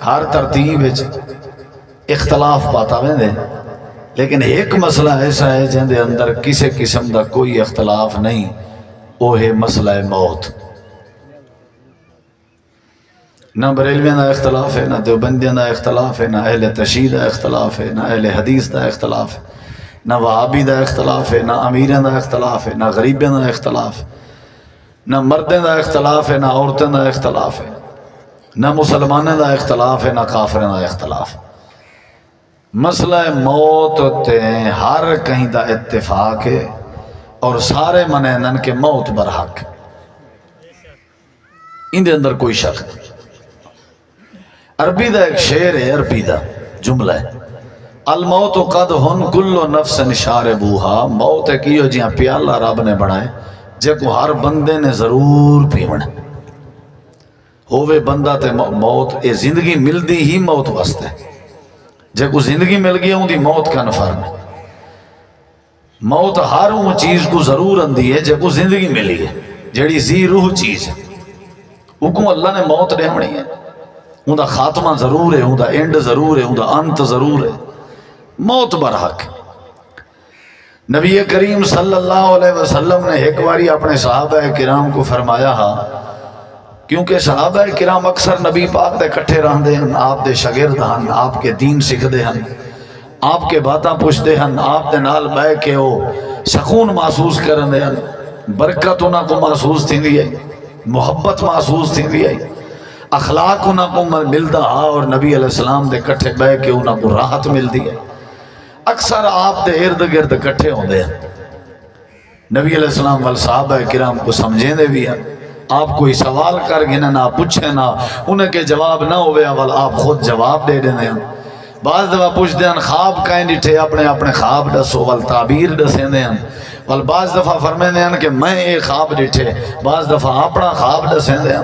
ہر ترتیب اختلاف پاتا ویندے، لیکن ایک مسئلہ ایسا ہے جن دے اندر کسی قسم دا کوئی اختلاف نہیں، وہ ہے مسئلہ موت۔ نہ بریلویاں دا اختلاف ہے، نہ دیوبندیاں دا اختلاف ہے، نہ اہل تشیع دا اختلاف ہے، نہ اہل حدیث دا اختلاف ہے، نہ وہابی دا اختلاف ہے، نہ امیراں دا اختلاف ہے، نہ غریباں دا اختلاف ہے، نہ مردیں دا اختلاف ہے، نہ عورتیں دا اختلاف ہے، نہ مسلمانوں دا اختلاف ہے، نہ کافروں دا اختلاف ہے۔ مسئلہ موت تے ہر کہیں دا اتفاق ہے اور سارے منینن کے موت برحق، ان دے اندر کوئی شک نہیں۔ عربی دا ایک شعر ہے، عربی دا جملہ ہے، الموت قد ہن کل نفس شاربوہا، موت ایک یہ جہاں پیالہ رب نے بنائے جے کو ہر بندے نے ضرور پیونا ہووے بندہ تے موت، اے زندگی مل دی ہی موت واسطے، جے کو زندگی مل گیا ہوں دی موت کا نفر میں، موت ہر وہ چیز کو ضرور اندی ہے جے کو زندگی ملی ہے، جیڑی زی روح چیز ہے، حکم اللہ نے موت دے ہونی ہے، اُن دا خاتمہ ضرور ہے، اُن دا اینڈ ضرور ہے، اُن دا انت ضرور ہے، موت برحق۔ نبی کریم صلی اللہ علیہ وسلم نے ایک باری اپنے صحابہ کرام کو فرمایا ہا، کیونکہ صحابہ کرام اکثر نبی پاک دے کٹھے رہندے ہیں، آپ دے شاگرد ہیں، آپ کے دین سکھدے ہیں، آپ کے باتاں پوچھدے ہیں، آپ دے نال بہ کے وہ سکون محسوس کرندے ہیں، برکت انہاں کو محسوس تھیندی ہے، محبت محسوس تھیندی ہے، اخلاق انہاں کو ملدا ہا، اور نبی علیہ السلام دے کٹھے بہ کے انہاں کو راحت ملدی ہے۔ اکثر آپ دے ارد گرد کٹھے ہوندے ہیں، نبی علیہ السلام وال صحابہ کرام کو سمجھیں دے بھی ہیں، آپ کوئی سوال کر گھنے نہ پوچھیں نہ انہیں کے جواب نہ ہوئے اول آپ خود جواب دے دیں ہیں۔ بعض دفعہ پوچھتے ہیں خواب کہیں ڈٹھے، اپنے خواب ڈسو وال تعبیر ڈسیں دے ہیں، وال بعض دفعہ فرمیں دے ہیں کہ میں ایک خواب ڈٹھے، بعض دفعہ اپنا خواب ڈسیں دے ہیں،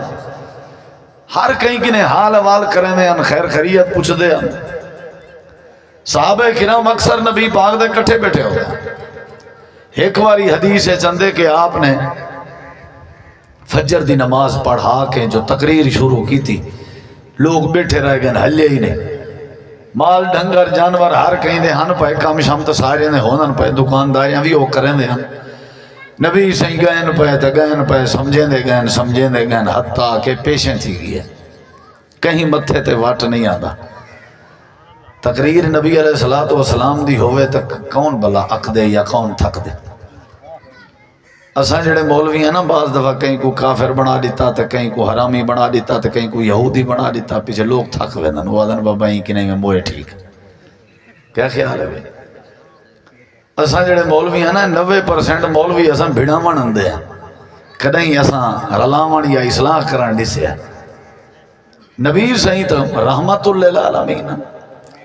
ہر کہیں کنہیں حال حوال کریں دے ہیں، خیر خیریت پوچھ دے ہیں۔ صحابہ کرام اکثر نبی پاک دے کٹھے بیٹھے ہوتے ہیں۔ ایک باری حدیث ہے چندے کہ آپ نے فجر دی نماز پڑھا کے جو تقریر شروع کی تھی، لوگ بیٹھے رہ گئے، ہلے ہی نہیں، مال ڈھنگر جانور ہر کہیں دے ہن پہ کام شام تو سارے نے ہونن پہ، دکانداریاں بھی وہ کریں دے ہن، نبی سہیں گئن پہ تے گئن پہ، سمجھیں دے گئن حتیٰ کہ پیشیں تھی گئی ہے، کہیں متھے تے واٹ نہیں آدھا۔ تقریر نبی علیہ السلام دی ہوئے تک کون بلا اک دے یا کون تھک دے۔ اساں جڑے مولوی ہیں نا، بعض دفعہ کہیں کو کافر بنا دیتا تے کہیں کو حرامی بنا دیتا تے کہیں کو یہودی بنا دیتا، پیچھے لوگ تھک ویندن، وہ آدھن بابا ہی کہ نہیں میں موئے ٹھیک، کیا خیال ہے بھئی؟ اساں جڑے مولوی ہیں نا، 90% مولوی اساں بھیڑاون اندے ہیں، کدیں اساں رلاون یا اصلاح کرن ڈسے ہیں۔ نبی صحیح تو رحمت للعالمین،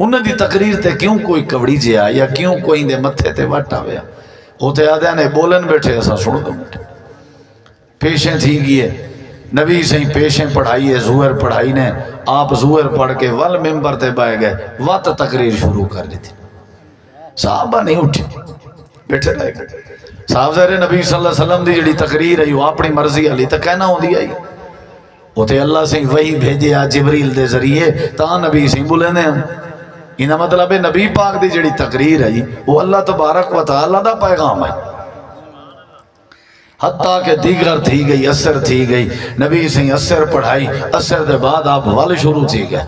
انہاں دی تقریر تے کیوں کوئی کبڑی جیا یا کیوں کوئی دے متھے تے وٹ آویا، ہوتے آدھے نے بولن بیٹھے ایسا سن دو بیٹھے، پیشیں تھی گئے، نبی صحیح پیشیں پڑھائی ہے، زہر پڑھائی نے، آپ زہر پڑھ کے ول ممبر تے بائے گئے، وقت تقریر شروع کر دی تھی، صحابہ نہیں اٹھے، بیٹھے رہ گئے۔ صحابہ نبی صلی اللہ علیہ وسلم دی جڑی تقریر ہے وہ اپنی مرضی علی تک کہنا ہوں دی آئی، ہوتے اللہ سے وہی بھیجے آ جبریل دے ذریعے تا نبی سے بولے نے ہم، انہا مطلب ہے نبی پاک دی جڑی تقریر ہے وہ اللہ تبارک و تعالیٰ دا پیغام ہے، حتیٰ کہ دیگر تھی گئی، اثر تھی گئی، نبی سے اثر پڑھائی، اثر دے بعد آپ وال شروع تھی گئے،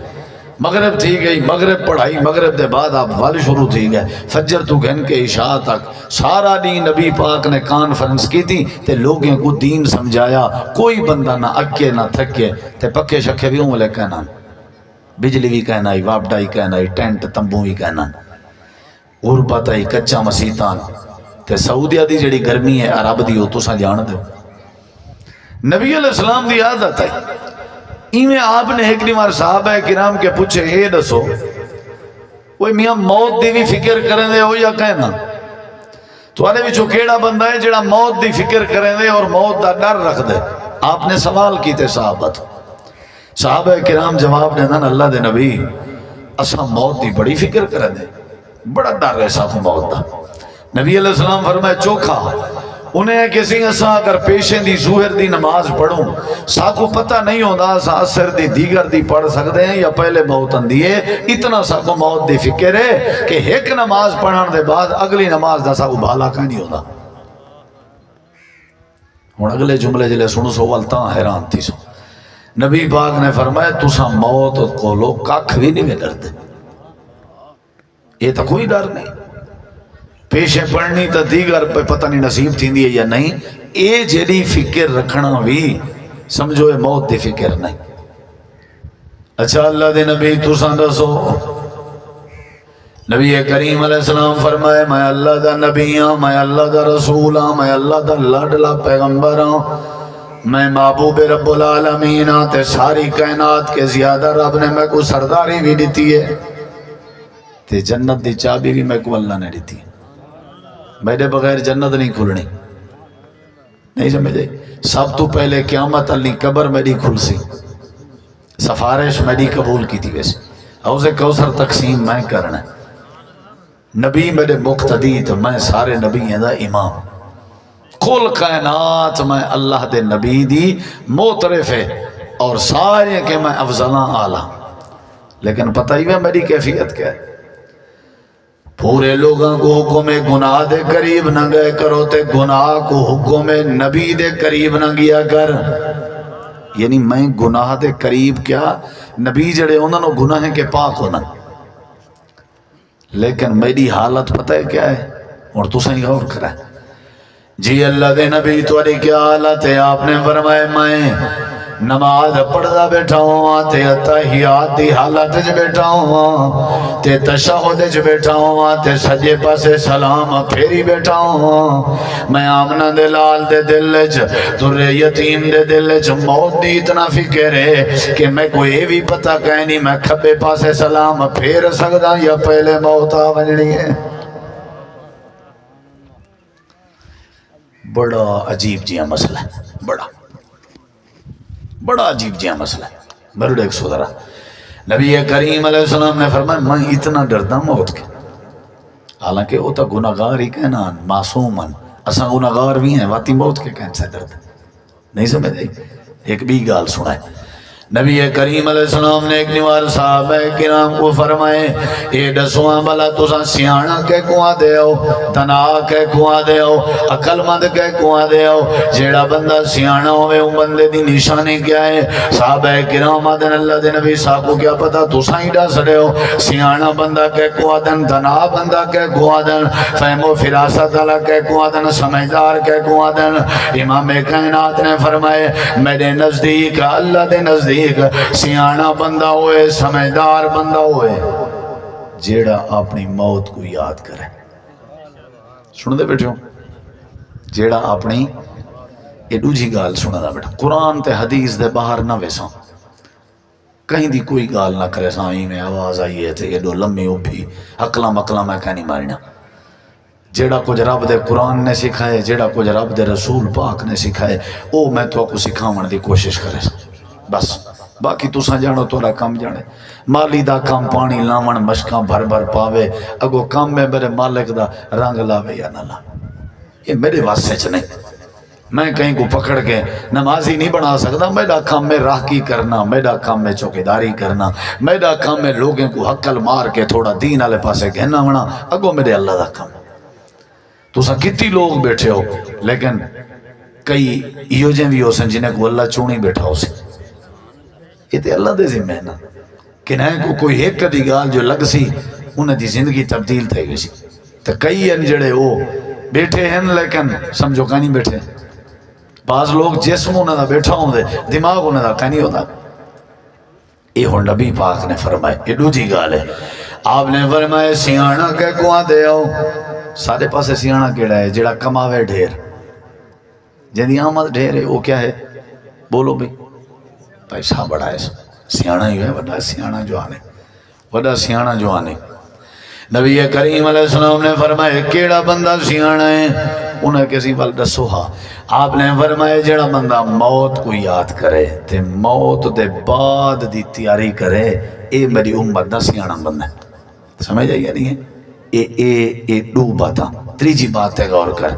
مغرب تھی گئی، مغرب پڑھائی، مغرب دے بعد آپ وال شروع تھی گئے، فجر تو گھن کے عشاء تک سارا دین نبی پاک نے کانفرنس کی تھی تے لوگوں کو دین سمجھایا، کوئی بندہ نہ اکے نہ تھکے تے پکے شکے بھی ہوں لے کہنا، بجلی بھی کہنا ہی، وابڈا ہی کہنا ہی، ٹینٹ تمبو ہی کہنا، غربت ہی، کچا مسیطان تے سعودیہ دی جڑی گرمی ہے عرب دی ہو تو سا جان دے۔ نبی علیہ السلام دی عادت ہے، ایمیں آپ نے ایک نیمار صحابہ کرام کے پوچھے اے دسو کوئی میاں موت دی بھی فکر کریں دے ہو یا کہنا، تو آنے بھی کیڑا بندہ ہے جڑا موت دی فکر کریں دے اور موت دا ڈر رکھ دے؟ آپ نے سوال کیتے صحابہ کرام جواب نے دن اللہ دے نبی اساں موت دی بڑی فکر کریں دے، بڑا ڈر ہے ساتھ موت دا۔ نبی علیہ السلام فرمائے چوکھا انہیں کسی اساں اگر پیشیں دی ظہر دی نماز پڑھوں ساکو پتہ نہیں ہوتا سا اثر دی دیگر دی پڑھ سکتے ہیں یا پہلے موت اندی ہے، اتنا ساکو موت دی فکر ہے کہ ایک نماز پڑھن دے بعد اگلی نماز دا ساکو بھالا کا نہیں ہوتا۔ ہن اگلے جملے جلے سنو سو والتاں حیران تھی سو، نبی پاک نے فرمایا تساں موت کو لو ککھ بھی نہیں ڈردے، یہ تو کوئی ڈر نہیں، پیشیں پڑھنی تو دیگر پہ پتہ نہیں نصیب تھی ہے یا نہیں، اے جیڑی فکر رکھنا بھی سمجھو اے موت دی فکر نہیں۔ اچھا اللہ دے نبی تساں دسو، نبی کریم علیہ السلام فرمائے میں اللہ دا نبی ہاں، میں اللہ دا رسول ہاں، میں اللہ دا لاڈلا پیغمبر ہاں، میں محبوب رب العالمین ہاں، تے ساری کائنات کے زیادہ رب نے میں کو سرداری بھی دیتی ہے، تے جنت دی چابی بھی میں کو اللہ نے دیتی ہے، میرے بغیر جنت نہیں کھلنی، نہیں سمجھے؟ سب تو پہلے قیامت علی قبر میری کھل سی، سفارش میری قبول کی تھی، ویسے حوض کوثر تقسیم میں کرنا ہے، نبی میرے مقتدی تو میں سارے نبی ہیں دا امام، کل کائنات میں اللہ دے نبی دی معترف ہے اور سارے کہ میں افضلاں اعلیٰ، لیکن پتہ ہی ہے میری کیفیت کیا ہے؟ پورے لوگوں کو حکم گناہ دے قریب نہ گئے کرو تے گناہ کو حکم نبی دے قریب نہ گیا کر، یعنی میں گناہ دے قریب کیا نبی جڑے انہوں نے گناہ کے پاک ہونا، لیکن میری حالت پتہ ہے کیا ہے؟ اور تو صحیح غور کرا ہے جی اللہ دے نبی تمہاری کیا حالت ہے؟ آپ نے فرمایا میں نماز پڑھدا بیٹھا ہوں تے تحیات دی حالت وچ بیٹھا ہوں تے تشہد وچ بیٹھا ہوں تے سجے پاسے سلام پھیری بیٹھا ہوں، میں آمنہ دے لال دے دل وچ در یتیم دے دل وچ موت دی اتنا فکر ہے کہ میں کوئی یہ بھی پتہ کہیں نہیں میں کھبے پاسے سلام پھیر سکدا یا پہلے موت آ ونجنی ہے۔ بڑا عجیب جیا مسئلہ ہے، بڑا عجیب جیا مسئلہ ہے۔ میرے ایک سودرا نبی کریم علیہ السلام نے فرمایا میں اتنا ڈردا موت کے، حالانکہ وہ تو گناہگار ہی کہنا معصومن، اساں گناہگار بھی ہیں، واتی موت کے کہن سے ڈردا نہیں سمجھے؟ ایک بھی گال سنا ہے نبی کریم علیہ السلام نے ایک نوار صحابہ کرام کو فرمائے اے دسواں بلا تساں سیاںا کے کواں دے ہو، تنا کے کواں دے ہو، عقل مند کے کواں دے ہو، جیڑا بندہ سیاںا ہوئے وہ بندے دی نشانی کیا ہے؟ صحابہ کرام آدن اللہ دے نبی صاحب کو کیا پتا تساں ہی دس رہے ہو، سیاںا بندہ کے کواں دن، تنا بندہ کے کواں دن، فہم و فراست والا کے کواں دن، سمجھدار کے کواں دن۔ امام کائنات نے فرمائے میرے نزدیک اللہ دے نزدیک سیاںا بندہ ہوئے، سمجھدار بندہ ہوئے جیڑا اپنی موت کو یاد کرے۔ سن دے بیٹھو جیڑا اپنی یہ دوجی گال سنا دا بیٹھا، قرآن تے حدیث دے باہر نہ ویساں، کہیں دی کوئی گال نہ کرے سائیں میں آواز آئی ہے تے یہ دو لمحے اوپھی عقلاں مقلاں میں کہیں نہیں مارنا۔ جیڑا کچھ رب دے قرآن نے سکھائے، جیڑا کچھ رب دے رسول پاک نے سکھائے، او میں تو کو سکھاون دی کوشش کرے بس، باقی تساں جانو تورا کام جانے۔ مالی دا کام پانی لاون مشکاں بھر بھر پاوے، اگو کام میں میرے مالک دا رنگ لاوے یا نہ لاوے، یہ میرے واسطے چ نہیں، میں کہیں کو پکڑ کے نمازی نہیں بنا سکتا، میرا کام میں راہگی کرنا، میرا کام میں چوکیداری کرنا، میرا کام میں لوگوں کو حقل مار کے تھوڑا دین والے پاسے کہنا ہونا، اگو میرے اللہ دا کام۔ تساں کتنی لوگ بیٹھے ہو لیکن کئی ایو جے بھی ہو سن جنہیں کو اللہ چونی بیٹھا ہو سن، یہ تے اللہ دے ذمہ ہے نا کہ نہ کو کوئی ایک کدی گال جو لگ سی انہیں دی زندگی تبدیل تھے گئی سی، تو کئی ہیں جڑے وہ بیٹھے ہیں لیکن سمجھو کہیں نہیں بیٹھے، بعض لوگ جسم انہیں دا بیٹھا ہوں دے دماغ انہیں دا کہیں نہیں ہوتا۔ یہ ہوں نبی پاک نے فرمائے، یہ دوجی گال ہے، آپ نے فرمائے سیاںا کے کواں دے آؤ، سارے پاسے سیاںا کیڑا ہے؟ جڑا کماوے ڈھیر، جن آمد ڈھیر ہے وہ کیا ہے؟ بولو بھی پیسہ بڑا ہے، سیاںا ہی ہے، وڈا سیاںا جوان ہے، وڈا سیاںا جوان ہے۔ نبی کریم علیہ السلام نے فرمایا کیڑا بندہ سیاںا ہے؟ انہیں کسی بل دسو ہاں، آپ نے فرمایا جڑا بندہ موت کو یاد کرے تے موت دے بعد دی تیاری کرے، اے میری امت دا سیاںا بندہ ہے۔ سمجھ آئی یا نہیں ہے؟ اے دو باتاں تیجی بات ہے غور کر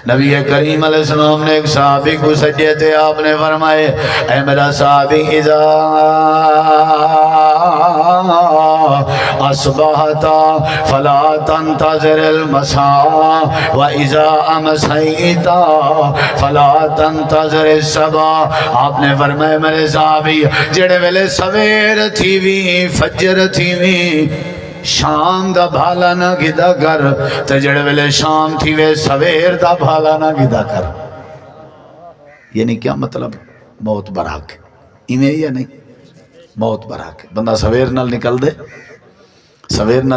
نبی کریم علیہ السلام نے ایک صحابی کو سجدے تھے آپ نے فرمائے اے میرا صحابی اذا اصبحت فلا تنتظر المساء واذا امسیت فلا تنتظر الصباح آپ نے فرمائے میرے صحابی جڑے ویلے سویر تھی وی فجر تھی وی شام دا بھالا نہ گدا کر تے جڑے ویلے شام تھی وے سویر دا بھالا نہ گدا کر یعنی کیا مطلب موت براک ایویں یا نہیں موت براک بندہ سویر نال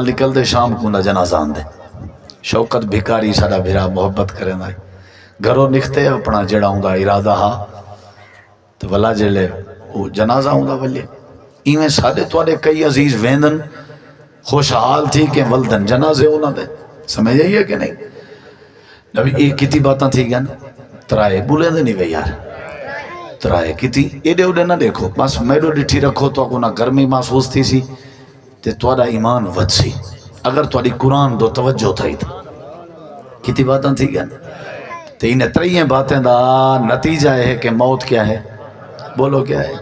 نکل دے شام کو نہ جنازہ آن دے شوکت بھکاری ساڈا بھرا محبت کرے نہ گھروں نکھتے اپنا جڑا ہوں دا ارادہ ہا تو ولا جلے وہ جنازہ ہوں دا ولی ایویں ساڈے تواڈے کئی عزیز ویندن خوشحال تھی کہ ولدن جنازے ہونا دے سمجھ آئیے کہ نہیں نبی ایک کتی باتاں تھی گیا نا ترائے بولے دے نہیں بے یار ترائے کتی ایڈے اوڈے نہ دیکھو بس میڈو ڈٹھی رکھو تو کو نہ گرمی محسوس تھی سی تے توڑا ایمان ود سی اگر توڑی قرآن دو توجہ تھا ہی تھا کتی باتاں تھی گیا نا تے انہیں ترائییں باتیں دا نتیجہ ہے کہ موت کیا ہے بولو کیا ہے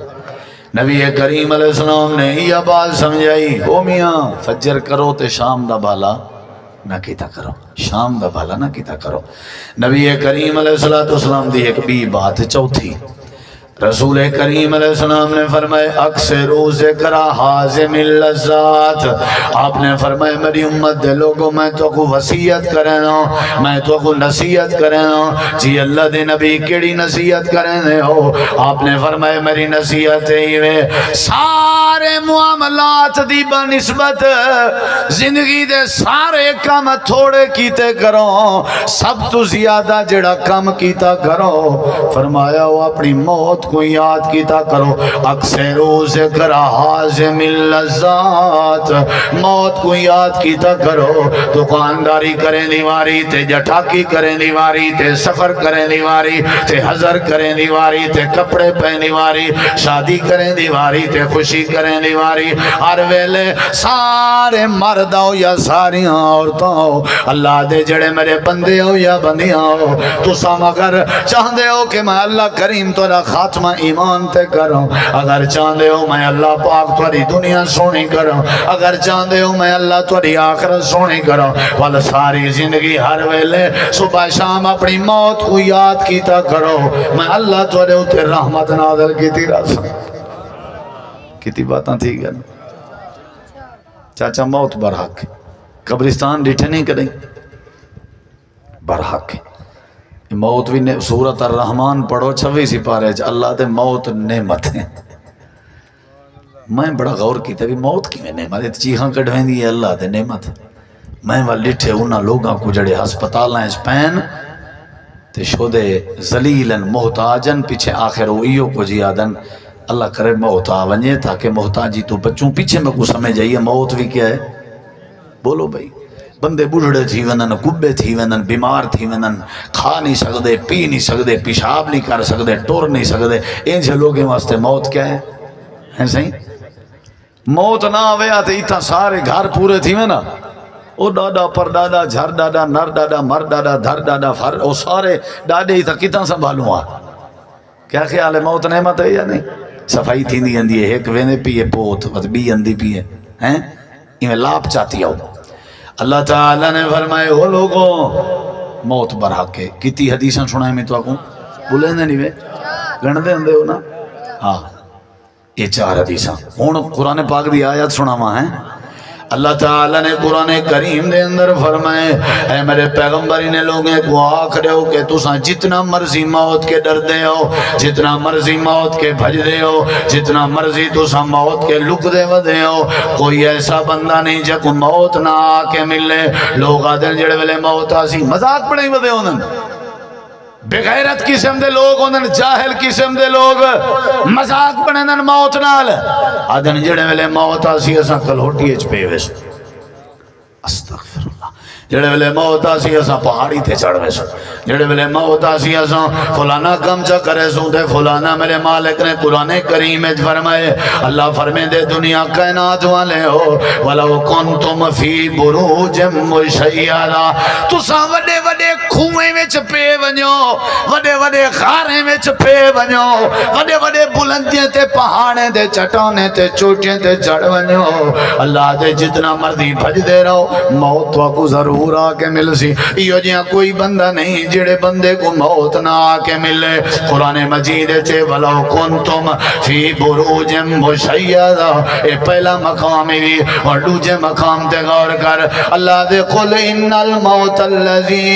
نبی کریم علیہ السلام نے یہ بات سمجھائی او میاں فجر کرو تے شام دا بالا نہ کیتا کرو شام دا بالا نہ کیتا کرو نبی کریم علیہ السلام دی ایک بھی بات چوتھی رسول کریم علیہ السلام نے فرمائے اکثروا ذکر حازم اللذات آپ نے فرمائے میری امت دے لوگوں میں تو کو وصیت کرنا میں تو کو نصیحت کرنا جی اللہ دے نبی کیڑی نصیحت کرنے ہو آپ نے فرمائے میری نصیحت ہے سارے معاملات دی بنسبت زندگی دے سارے کام تھوڑے کیتے کرو سب تو زیادہ جڑا کام کیتا کرو فرمایا وہ اپنی موت کو یاد کیتا کرو اکثروا ذکر حازم اللذات موت کو یاد کیتا کرو دکانداری کریں دیواری تے جٹاکی کریں دیواری تے سفر کریں دیواری تے حضر کریں دیواری تے کپڑے پہن دیواری شادی کریں دیواری تے خوشی کریں دیواری ہر ویلے سارے مرد ہو یا ساری عورتوں ہو اللہ دے جڑے میرے بندے ہو یا بندیاں ہو تو سام اگر چاہتے ہو کہ میں اللہ کریم تورا خاتمہ ایمان تے کروں اگر چاہتے ہو میں اللہ پاک تاری دنیا سونی کروں اگر چاہتے ہو میں اللہ تاری آخرت سونی کروں والا ساری زندگی ہر ویلے صبح شام اپنی موت کو یاد کیتا کرو میں اللہ تارے ہوتے رحمت نازل کیتی رسا کتی باتاں تھی گیا چاچا موت برحق قبرستان ڈٹھے نہیں کریں برحق موت بھی سورت الرحمن پڑھو 26 سپارے اللہ دے موت نعمت ہے میں بڑا غور کیتا بھی موت کی میں نعمت چیخاں کڑھویں دی اللہ دے نعمت میں وہ لٹھے انہاں لوگاں کو جڑے ہسپتال ہیں پین تے شودے ذلیلن محتاجن پیچھے آخر ہوئیوں کو جیادن اللہ کرے موت آونجے تاکہ محتاجی تو بچوں پیچھے میں کو سمجھ جائیے موت بھی کیا ہے بولو بھائی بندے بڑھڑے تھی ونن کبے تھی ونن بیمار تھی ونن کھا نہیں سکدے پی نہیں سکدے پیشاب نہیں کر سکدے ٹور نہیں سکدے ان سے لوگیں واسطے موت کیا ہے صحیح موت نہ آوے آتے اتنا سارے گھر پورے تھی میں نا او ڈاڈا پر ڈاڈا جھر ڈاڈا نر ڈاڈا مر ڈاڈا دھر ڈاڈا فر او سارے ڈاڈے ہی تھا کتنا سنبھالوں آ کیا خیال ہے موت نعمت ہے یا نہیں صفائی تھی نہیں اندی ہے ایک وینے پیے پوت بی اندی پیے ہیں انہیں لاپ چاہتی ہو اللہ تعالیٰ نے فرمائے ہو لوگوں موت برحق کے کتی حدیثاں سنائیں میں تو آکوں بولے دے نہیں وے گھنڈے اندے ہو نا ہاں یہ 4 حدیثاں ہون قرآن پاک دی آیات سناوا ہیں اللہ تعالیٰ نے قرآن کریم دے اندر فرمائے اے میرے پیغمبری نے لوگیں کو آکھ رہے ہو کہ تساں جتنا مرضی موت کے ڈر دے ہو جتنا مرضی موت کے بھج دے ہو جتنا مرضی تساں موت کے لک دے ودے ہو کوئی ایسا بندہ نہیں جب موت نہ آکے ملے لوگ آدھر جڑے والے موت آسی مذاق پڑھیں ودے ہونن بغیرت قسم دے لوگ ہوندن جاہل قسم دے لوگ مذاق بنندن موت نال آدھن جڑے ویلے موت آسی اساں کلوٹی اچ پے ویس استغفر اللہ جڑے ویلے موت آسی اساں پہاڑی تے چڑھ ویسو، جڑے ویلے موت آسی اساں فلانا کم چا کرے سوں تے فلانا میرے مالک نے قرآن کریم وچ فرمائے، اللہ فرمے دے دنیا کائنات والے ہو ولو کنتم فی بروج مشیدہ، تساں وڈے وڈے کھوئیں وچ پے ونجو، وڈے وڈے خاریں وچ پے ونجو، وڈے وڈے بلندیاں تے پہاڑیں تے چٹانیں تے چوٹیاں تے چڑھ ونجو، اللہ دے جتنا مرضی بھج دے رہو موت کو ضرور آ کے مل سی۔ یہ جہاں کوئی بندہ نہیں جڑے بندے کو موت نہ آ کے ملے۔ قرآن مجید چے ولو کنتم فی بروج مشیدہ، اے پہلا مقام بھی اور دوسرے مقام تے غور کر، اللہ دے قل ان الموت الذی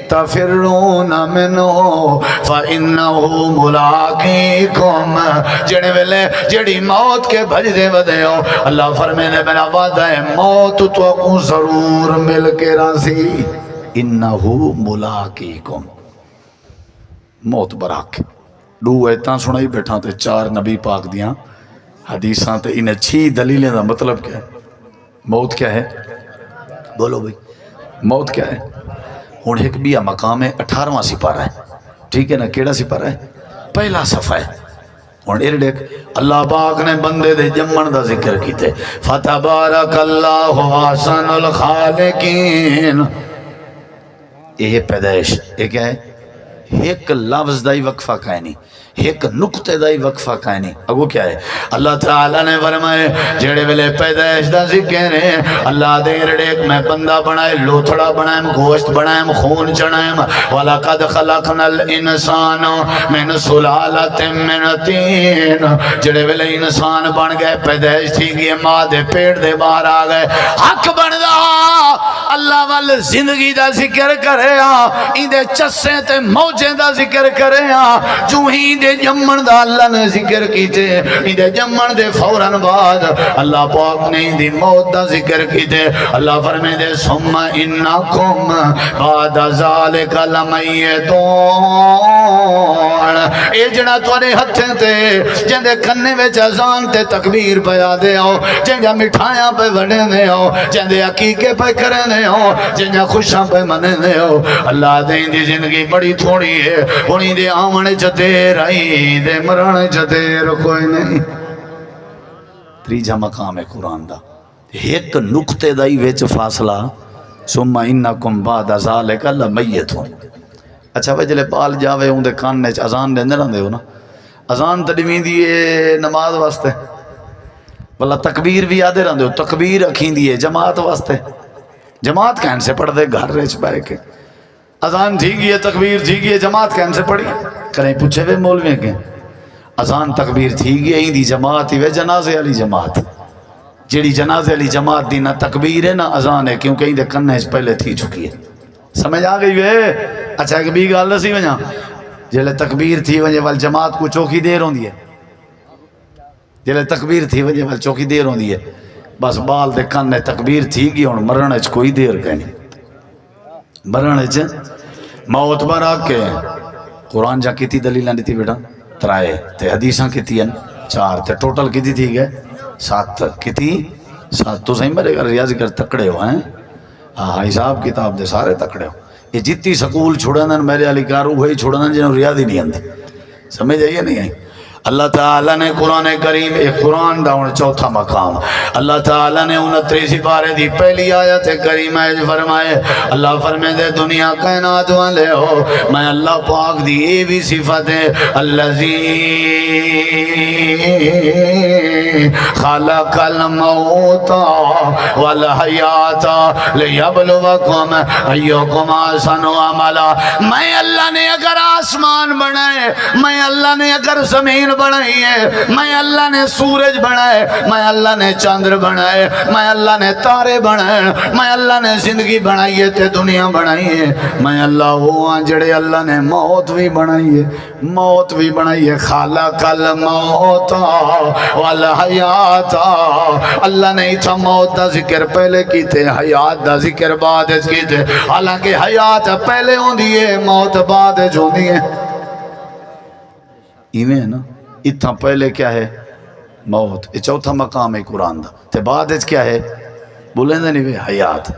تفرون منہ فإنہ ملاقیکم، جڑے ویلے جڑی موت کے بھج دے ودے ہو اللہ فرمے نے میرا وعدہ ہے موت تو کو ضرور مل کے راسی، انہ ملاقیکم، موت براک۔ دو ایتاں سنائی بیٹھا تے چار نبی پاک دیاں حدیثاں تے انہیں 6 دلیلیں دا مطلب کیا ہے؟ موت کیا ہے؟ بولو بھئی موت کیا ہے؟ ہون ایک بیا مقام ہے 18واں سپارہ ہے، ٹھیک ہے نا؟ کیڑا سپارہ ہے؟ پہلا صفحہ ہے۔ ہون ایک اللہ پاک نے بندے دے جمن دا ذکر کیتے، فتبارک اللہ احسن الخالقین، یہ پیدائش، یہ کیا ہے؟ ایک لفظ دائی وقفہ کائنی، ایک نقطے دائی وقفہ کائنی، اگو کیا ہے؟ اللہ تعالیٰ نے فرمائے جڑے ویلے پیدائش دا ذکر ہے اللہ دے رڑیک میں بندہ بنائے، لوتھڑا بنائے، گوشت بنائے، خون چڑھائے، وَلَقَدْ خَلَقْنَا الْإِنسَانَ مِنْ سُلَالَةٍ مِنْ طِينٍ، جڑے ویلے انسان بن گئے پیدائش تھی گئی ماں دے پیٹ دے باہر آ گئے، حق بن دا اللہ وال زندگی دا ذکر کرے ان دے چسے تے موجیں دا ذکر کرے جو ہی دے جمن دا اللہ نے ذکر کیتے، ان دے جمن دے فوراً بعد اللہ پاک نے ان دی موت دا ذکر کیتے، اللہ فرمے دے ثم انکم بعد ذالک لمیتون، اے جڑا تواڈے ہتھیں تے جندے کنے وچ اذان تے تکبیر پیا دے ہو، جنگا مٹھائیاں پہ وڈے دے ہو، جندے عقیقے پہ کرے دے ہو، جنگا خوشاں پہ منے دے ہو، اللہ دے دی زندگی بڑی تھوڑی ہے، انہی دے آمنے چ دیر آئی دے مرنے چ دیر کوئی نہیں۔ تریجا مقام ہے قرآن دا، ایک نقطے دائی ویچ فاصلہ، ثم انکم بعد ذالک لمیتون۔ اچھا وجلے بال جاوے ہوں دے کاننے چ اذان دے اندر دے ہو نا، اذان تڑویں دیئے نماز واسطے، واللہ تکبیر بھی آدھے رہن دے ہو، تکبیر اکھیں دیئے جماعت واسطے، جماعت کہن سے پڑھ دے گھر ریچ بارے کے، اذان تھی گئی ہے تکبیر تھی گئی ہے جماعت کہن سے پڑھی، کریں پوچھے وے مولویں کے اذان تکبیر تھی گئی ہے دی جماعت ہی وے جنازے علی جماعت، جیڑی جنازے علی جماعت دی نہ تکبیر ہے نہ اذان ہے، کیونکہ ہی دے کننے اس پہلے تھی چکی ہے، سمجھ آ گئی وے؟ اچھا ایک بھی گال سی وجہ جلے تکبیر تھی وجہ وال جماعت کو چوکی دیر ہوں دی ہے، جلے تکبیر تھی وجہ وال چوکی دیر ہوں دی ہے، بس بال دے کننے تکبیر تھی گئی اور مرنے چ کوئی دیر کہنی، مرنے چ موت برا کے قرآن جا کیتی دلیلہ نہیں تھی بیٹا 3 تے حدیثاں کیتی ہیں 4 تے ٹوٹل کیتی تھی گئے 7 کیتی 7 تو صحیح مرے گا ریاضی کر تکڑے ہو ہیں، ہاں حساب کتاب دے سارے تکڑے ہو، یہ جتی سکول چھوڑنن میرے علی کارو وہی چھوڑنن جنہوں ریاضی نہیں آندے، سمجھ آئیے نہیں آئی؟ اللہ تعالیٰ نے قرآن کریم ایک قرآن دا ان 4تھا مقام، اللہ تعالیٰ نے 29 سپارے دی پہلی آیت کریمہ فرمائے، اللہ فرمائے دے دنیا کائنات والے ہو میں اللہ پاک دی اے بھی صفت ہے الذی خلق الموت والحیات لیبلوکم ایوکم احسن عملا، میں اللہ نے اگر آسمان بنائے، میں اللہ نے اگر زمین بنائی ہے، میں اللہ نے سورج بنائے، میں اللہ نے چاندر بنائے، میں اللہ نے تارے بنائے، میں اللہ نے زندگی بنائی ہے تے دنیا بنائی ہے، میں اللہ ہوا جڑے اللہ نے موت بھی بنائی ہے، موت بھی بنائی ہے، خالق الموت والحیات، اللہ نے اتھا موت دا ذکر پہلے کیتے حیات دا ذکر بعد کیتے، حالانکہ حیات پہلے ہوں دیئے موت بعد جو دیئے، ایویں ہے نا، اتنا پہلے کیا ہے موت، یہ 4تھا مقام ہے قرآن دا، تے بعد کیا ہے بولیں دے نہیں بے حیات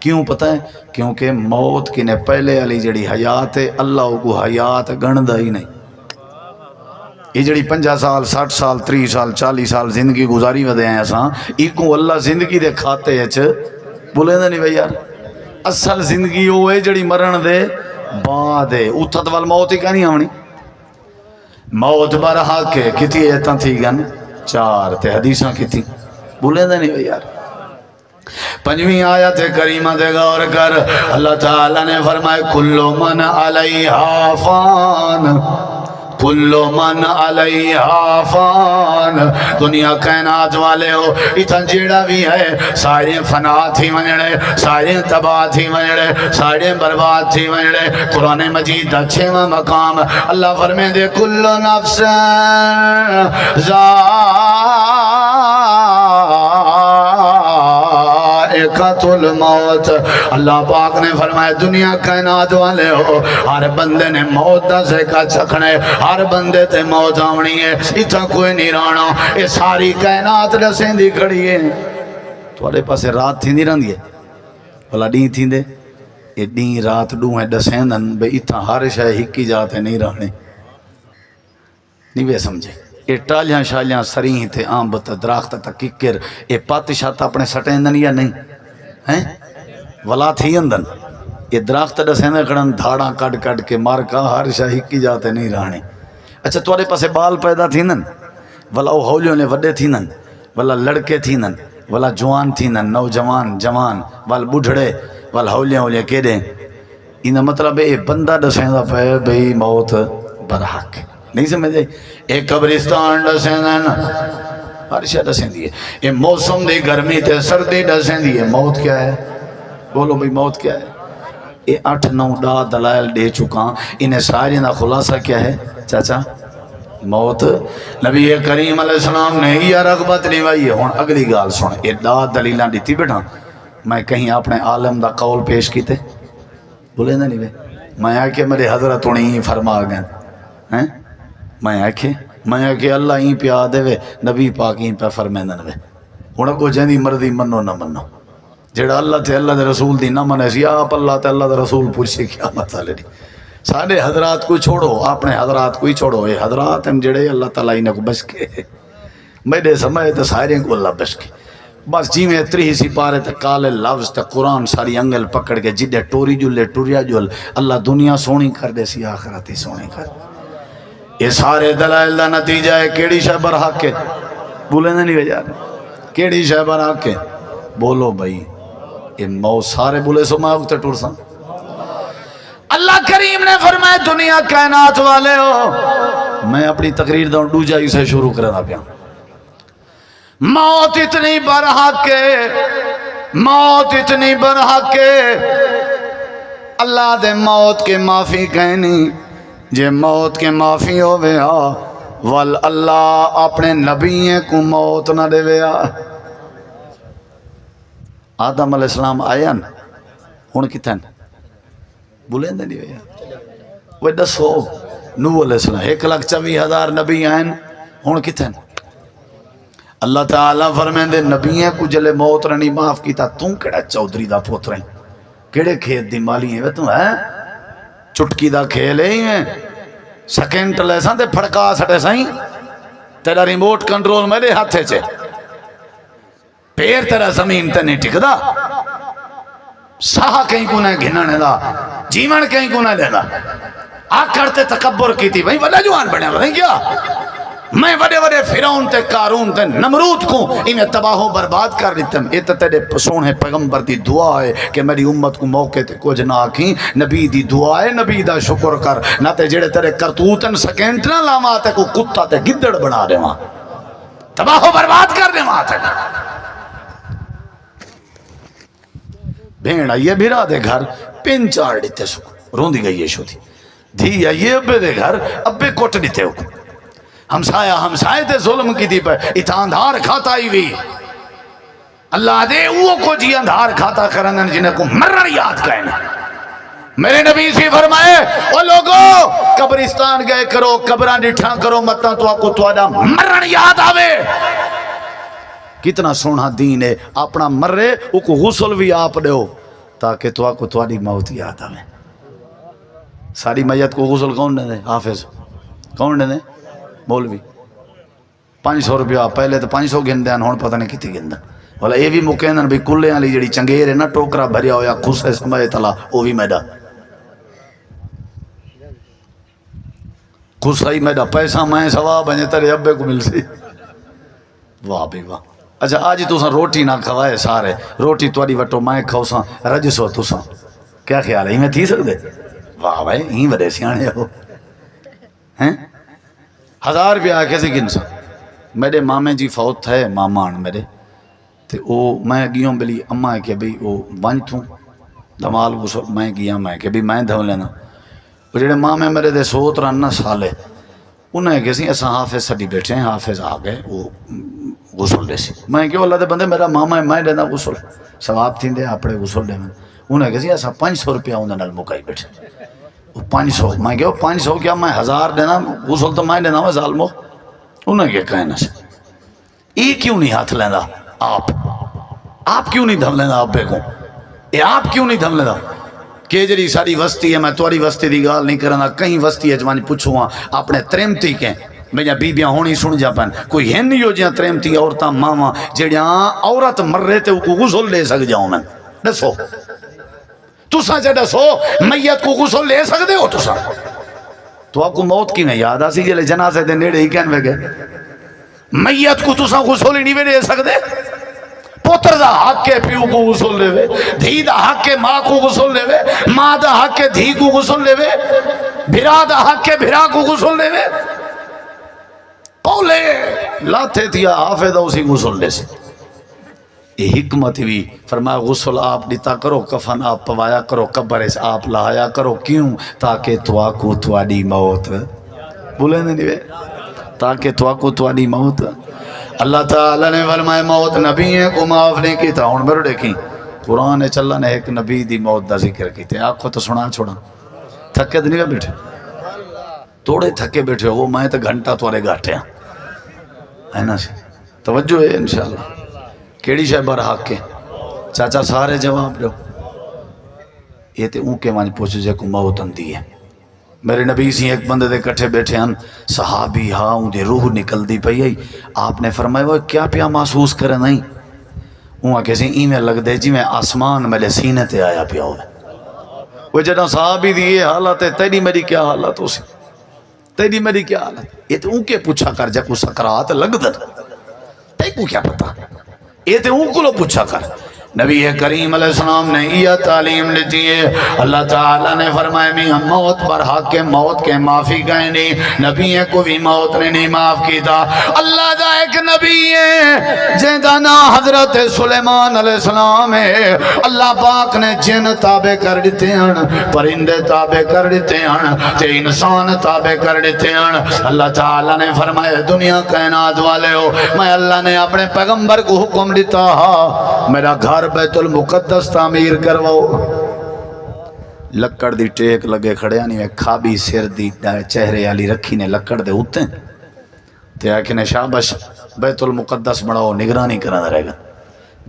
کیوں پتہ ہے کیونکہ موت کی نے پہلے علی جڑی حیات ہے اللہ کو حیات گندا ہی نہیں یہ جڑی 50 سال 60 سال 30 سال 40 سال زندگی گزاری ودے ہیں اساں ایکوں اللہ زندگی دے کھاتے اچ بولیں دے نہیں بے یار اصل زندگی وہ ہے جڑی مرن دے بعد ہے اتھت وال موت ہی کہنی آونی موت برحق کے کتی ایتاں تھی گن 4 تے حدیثاں کتی بولیں دے نہیں بھئی یار پنجویں آیت کریمہ دے غور کر اللہ تعالیٰ نے فرمائے کل من علیہا فان کل من علیہا فان دنیا کائنات والے ہو اتھا جیڑا بھی ہے سارے فنا تھی ونجڑے سارے تباہ تھی ونجڑے سارے برباد تھی ونجڑے قرآن مجید اچھے مقام اللہ فرمائے دے کل نفس ذائقۃ الموت اللہ پاک نے فرمایا دنیا کائنات والے ہو ہر بندے نے موت دا ذائقہ چکھنا ہے ہر بندے تے موت آونی ہے اتھا کوئی نہیں رہنا یہ ساری کائنات دسیں دی کھڑی ہے تھوڑے پاسے رات تھی نہیں رہندی ہے بھلا ڈیں تھی دے یہ ڈیں رات ڈوں ہے دسیں دن بے اتھا ہر شے ہکی جاتے نہیں رہنے نہیں بے سمجھے یہ ٹالیاں شالیاں سریں تھے آمبت درخت تک ککر یہ پاتشاہ اپنے سٹیندن یا نہیں ہیں ولا تھی اندن یہ درخت دسیندے کھڑن دھاڑاں کٹ کٹ کے مار کا ہر شاہی کی جاتے نہیں رہنے اچھا توڑے پاسے بال پیدا تھینن ولا او ہولیوں نے وڈے تھینن ولا لڑکے تھینن ولا جوان تھینن نوجوان جوان وال بڑھڑے وال ہولیاں ہولیاں کے دیں انہا مطلب ہے بندہ دسیندہ پہ بھئی موت برحق نہیں سمجھے ایک قبرستان دسیندن ہر شاہ دسیندی ہے یہ موسم دی گرمی تے سردی دسیندی ہے موت کیا ہے بولو بھئی موت کیا ہے یہ 8-9 دلائل دے چکا انہیں ساری نہ خلاصہ کیا ہے چاچا موت نبی کریم علیہ السلام نے یہ رغبت لیوائی ہے ہون اگلی گال سن یہ دلیلاں دیتی بیٹھا میں کہیں اپنے عالم دا قول پیش کیتے بولے نہیں بے میں آکے میرے حضرت انہیں فرما گئے میں آکے اللہ ہی پیا دے وے نبی پاک ہی پہ فرمیندن وے انہوں کو جہاں دی مرضی منو نہ منو جیڑا اللہ تے اللہ دے رسول دی نہ منے سی آپ اللہ تے اللہ دے رسول پوچھے کیا مسئلے دی سارے حضرات کو چھوڑو اپنے حضرات کو ہی چھوڑو یہ حضرات ہم جڑے اللہ تعالیٰ انہیں کو بس کے میرے سمجھے تو سارے کو اللہ بس کے بس جی میں اتری ہی سی پارے تے کالے لفظ تے قرآن ساری انگل پکڑ کے جدے ٹوری جلے ٹوریا جل اللہ دنیا سونی کر دے سی آخرت ہی سونی کر یہ سارے دلائل دا نتیجہ ہے کیڑی شے برحق کے بولے نہیں بجا کیڑی شے برحق کے بولو بھائی یہ مو سارے بولے سو میں اگتے ٹور سا اللہ کریم نے فرمائے دنیا کائنات والے ہو میں اپنی تقریر دوں ڈو جائی سے شروع کرنا پیا موت اتنی برحق کے موت اتنی برحق کے اللہ دے موت کے معافی کہنی جے موت کے معافی ہو گیا وال اللہ اپنے نبی کو موت نہ دے گیا آدم علیہ السلام آیا نا ہون کی تھن بولیں دے نہیں گیا وہ دسو نو علیہ السلام 1,24,000 نبی آئین ہون کی تھن اللہ تعالیٰ فرمائیں دے نبییں کو جلے موت رنی معاف کیتا تم کڑا چودری دا پوت رہیں کڑے کھیت دی مالی ہیں تم ہے چٹکی دا کھیلے ہی ہیں سیکنڈ لیسان دے پھڑکا سٹے سائیں تیرا ریموٹ کنٹرول میرے ہاتھے چھے پیر تیرا زمین تے نہیں ٹک دا ساہا کہیں کو نہیں گھنانے دا جیون کہیں کو نہیں دے دا آگ کرتے تکبر کی تھی بھئی وڈا جوان بڑھنے بھئی کیا میں وڈے وڈے فیرون تے کارون تے نمرود کو انہیں تباہ و برباد کر دیتے ہیں یہ تو تیرے سونے پیغمبر دی دعا ہے کہ میری امت کو موقع تے کچھ نہ آکھیں نبی دی دعا ہے نبی دا شکر کر نہ تے جڑے تیرے کرتوتن سیکنڈ نہ لاما تے کو کتا تے گدڑ بنا دے وہاں تباہ و برباد کر دے وہاں تے بھیڑ آئیے بھیرا دے گھر پین چار دیتے سکو رون دی گئی یہ شو تھی دھی آئیے ابے دے گھر ابے کوٹ دیتے ہو ہمسائے تے ظلم کی دی پر اتھا اندھار کھاتا ہی بھی اللہ دے وہ کو جی اندھار کھاتا کرنن جنہیں کو مرن یاد کہنا میرے نبی سے فرمائے او لوگو قبرستان گئے کرو قبران ڈٹھا کرو مطلب تو آپ کو توڑا مرن یاد آوے کتنا سونا دین ہے. اپنا مرے وہ کو غسل بھی آپ دو تاکہ تو آپ کو تھوڑی موت یاد آئے. ساری میت کو غسل کون دے؟ حافظ. کون دے؟ مولوی. 500 روپیہ پہلے تو 500 گن دین، ہوں پتہ نہیں کتنی گندا. والا یہ بھی مکین بھی کلے والی جڑی چنگیر ہے نا ٹوکرا بھریا ہویا خسے سمجھے تلا وہ بھی میڈا خسا ہی میڈا پیسہ میں سوا بنے تیرے ابے کو مل سی. واہ بھائی واہ. اچھا آج تساں روٹی نہ کھوائے سارے روٹی تھوڑی وٹو میں کھاؤ ساں رجسو تساں کیا خیال ہے ہی میں تھی سکتے؟ واہ بھائی ہی وڈے سیانے ہو ہیں. 1000 روپیہ آکے سے گن سا. میرے مامے جی فوت تھے ماما میرے تے او میں گیوں بلی اماں ہے کہ بھئی او ون تھوں دمال غسل میں گیا میں کہ بھئی میں دھو لینا. وہ جڑے مامے میرے دے 113 سالے انہیں کہ سی ایسا حافظ سڈی بیٹھے ہیں حافظ آ گئے وہ غسل دے سی. میں کہ اللہ دے بندے میرا ماما ہے میں دینا غسل ثواب تھی دے اپنے غسل دے میں. انہیں کہ سی ایسا 500 روپیہ انہیں نال مکائی بیٹھے. وہ 500 میں کہ 500 کیا میں 1000 دینا غسل تو میں دینا ہوا ظالمو. انہیں کہ کہنا سے یہ کیوں نہیں ہاتھ لینا آپ کیوں نہیں دھم لینا ابے کو یہ آپ کیوں نہیں دھم لینا کہ جڑی ساری وستی ہے میں تواری وستی دی گال نہیں کرنا کہیں وستی ہے جوانی پوچھوں اپنے تریمتی کے میجا بیبیاں ہونی سن جا پن کوئی ہے نہیں ہو جہاں تریمتی عورتاں ماما جڑیاں عورت مر رہے تھے کو غسل لے سک جاؤں میں دسو تساں جا دسو میت کو غسل لے سکتے ہو تساں تو آپ کو موت کی میں یاد آسی جلے جنازے دے نیڑے ہی کہن وگے میت کو تساں غسل ہی نہیں دے سکتے. پتر دا حق کے پیو کو غسل لے وے دھی دا حق کے ماں کو غسل لے وے ماں دا حق کے دھی کو غسل لے وے بھرا دا حق کے بھرا کو غسل لے وے پولے لاتے تھیا حافظ اسی غسل لے سے. یہ حکمت بھی فرمایا غسل آپ دیتا کرو کفن آپ پوایا کرو قبر اس آپ لایا کرو کیوں تاکہ توا کو تواڈی موت بولے نہیں وے تاکہ توا کو تواڈی موت. اللہ تعالیٰ نے فرمایا موت نبی کو معاف نہیں کیتا. ہوں میرے دیکھیں قرآن چلا نے ایک نبی دی موت دا ذکر کیتے آنکھوں تو سنا چھوڑا تھکے تو نہیں بیٹھے توڑے تھکے بیٹھے وہ میں تو گھنٹہ توارے گاٹے ہے نا سی توجہ ہے انشاءاللہ. کیڑی شے بر حق کے چاچا سارے جواب دو یہ تے اون کے وانج پوچھ جے کو موت اندی ہے. میرے نبی سی ایک بندے دے کٹھے بیٹھے ہیں صحابی ہاں ان دی روح نکل دی پئی ہے. آپ نے فرمایا وہ کیا پیا محسوس کرے نہیں وہاں کسی ایمیں لگ دے جی میں آسمان میرے سینے تے آیا پیا ہوئے. وہ جڑا صحابی دی یہ حالت ہے تیری میری کیا حالت ہو سی تیری میری کیا حالت یہ تو ان کے پوچھا کر جا کو سکرات لگ در تے کو کیا پتا یہ تو ان کو لو پوچھا کر. نبی کریم علیہ السلام نے یہ تعلیم لیتی ہے. اللہ تعالیٰ نے فرمایا میں موت پر حق کے موت کے معافی کہیں نہیں نبی کو بھی موت نے نہیں معاف کی تھا. اللہ دا ایک نبی ہے جیندہ نا حضرت سلیمان علیہ السلام ہے. اللہ پاک نے جن تابع کر دیتے ہیں پرندے تابع کر دیتے ہیں تے انسان تابع کر دیتے ہیں. اللہ تعالیٰ نے فرمایا دنیا کائنات والے ہو میں اللہ نے اپنے پیغمبر کو حکم دیتا میرا گھر بیت المقدس تعمیر کرواؤ. لکڑ دی ٹیک لگے کھڑے نہیں میں کھابی سر دی چہرے والی رکھی نے لکڑ دے ہوتے تے آکھے نے شابش بیت المقدس بڑھاؤ نگرانی کرنا رہے گا.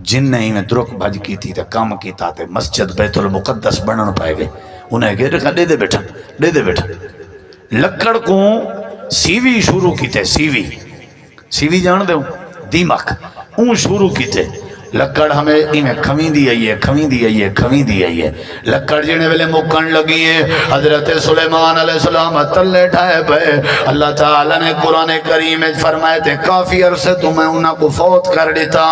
جن نے ہی میں درک بھج کی تھی تے کام کیتا تے مسجد بیت المقدس بنن پائے گئے. انہیں کہے رکھا دے دے بیٹھا لکڑ کو سیوی شروع کیتے سیوی جان دے دیمک اون شروع کیتے لکڑ ہمیں ایمیں کھویں دی آئی ہے لکڑ جینے ویلے مکن لگی ہے. حضرت سلیمان علیہ السلام تلے ٹھائے پہ اللہ تعالیٰ نے قرآن کریم فرمائے تھے کافی عرصے تمہیں انہاں کو فوت کر دیتا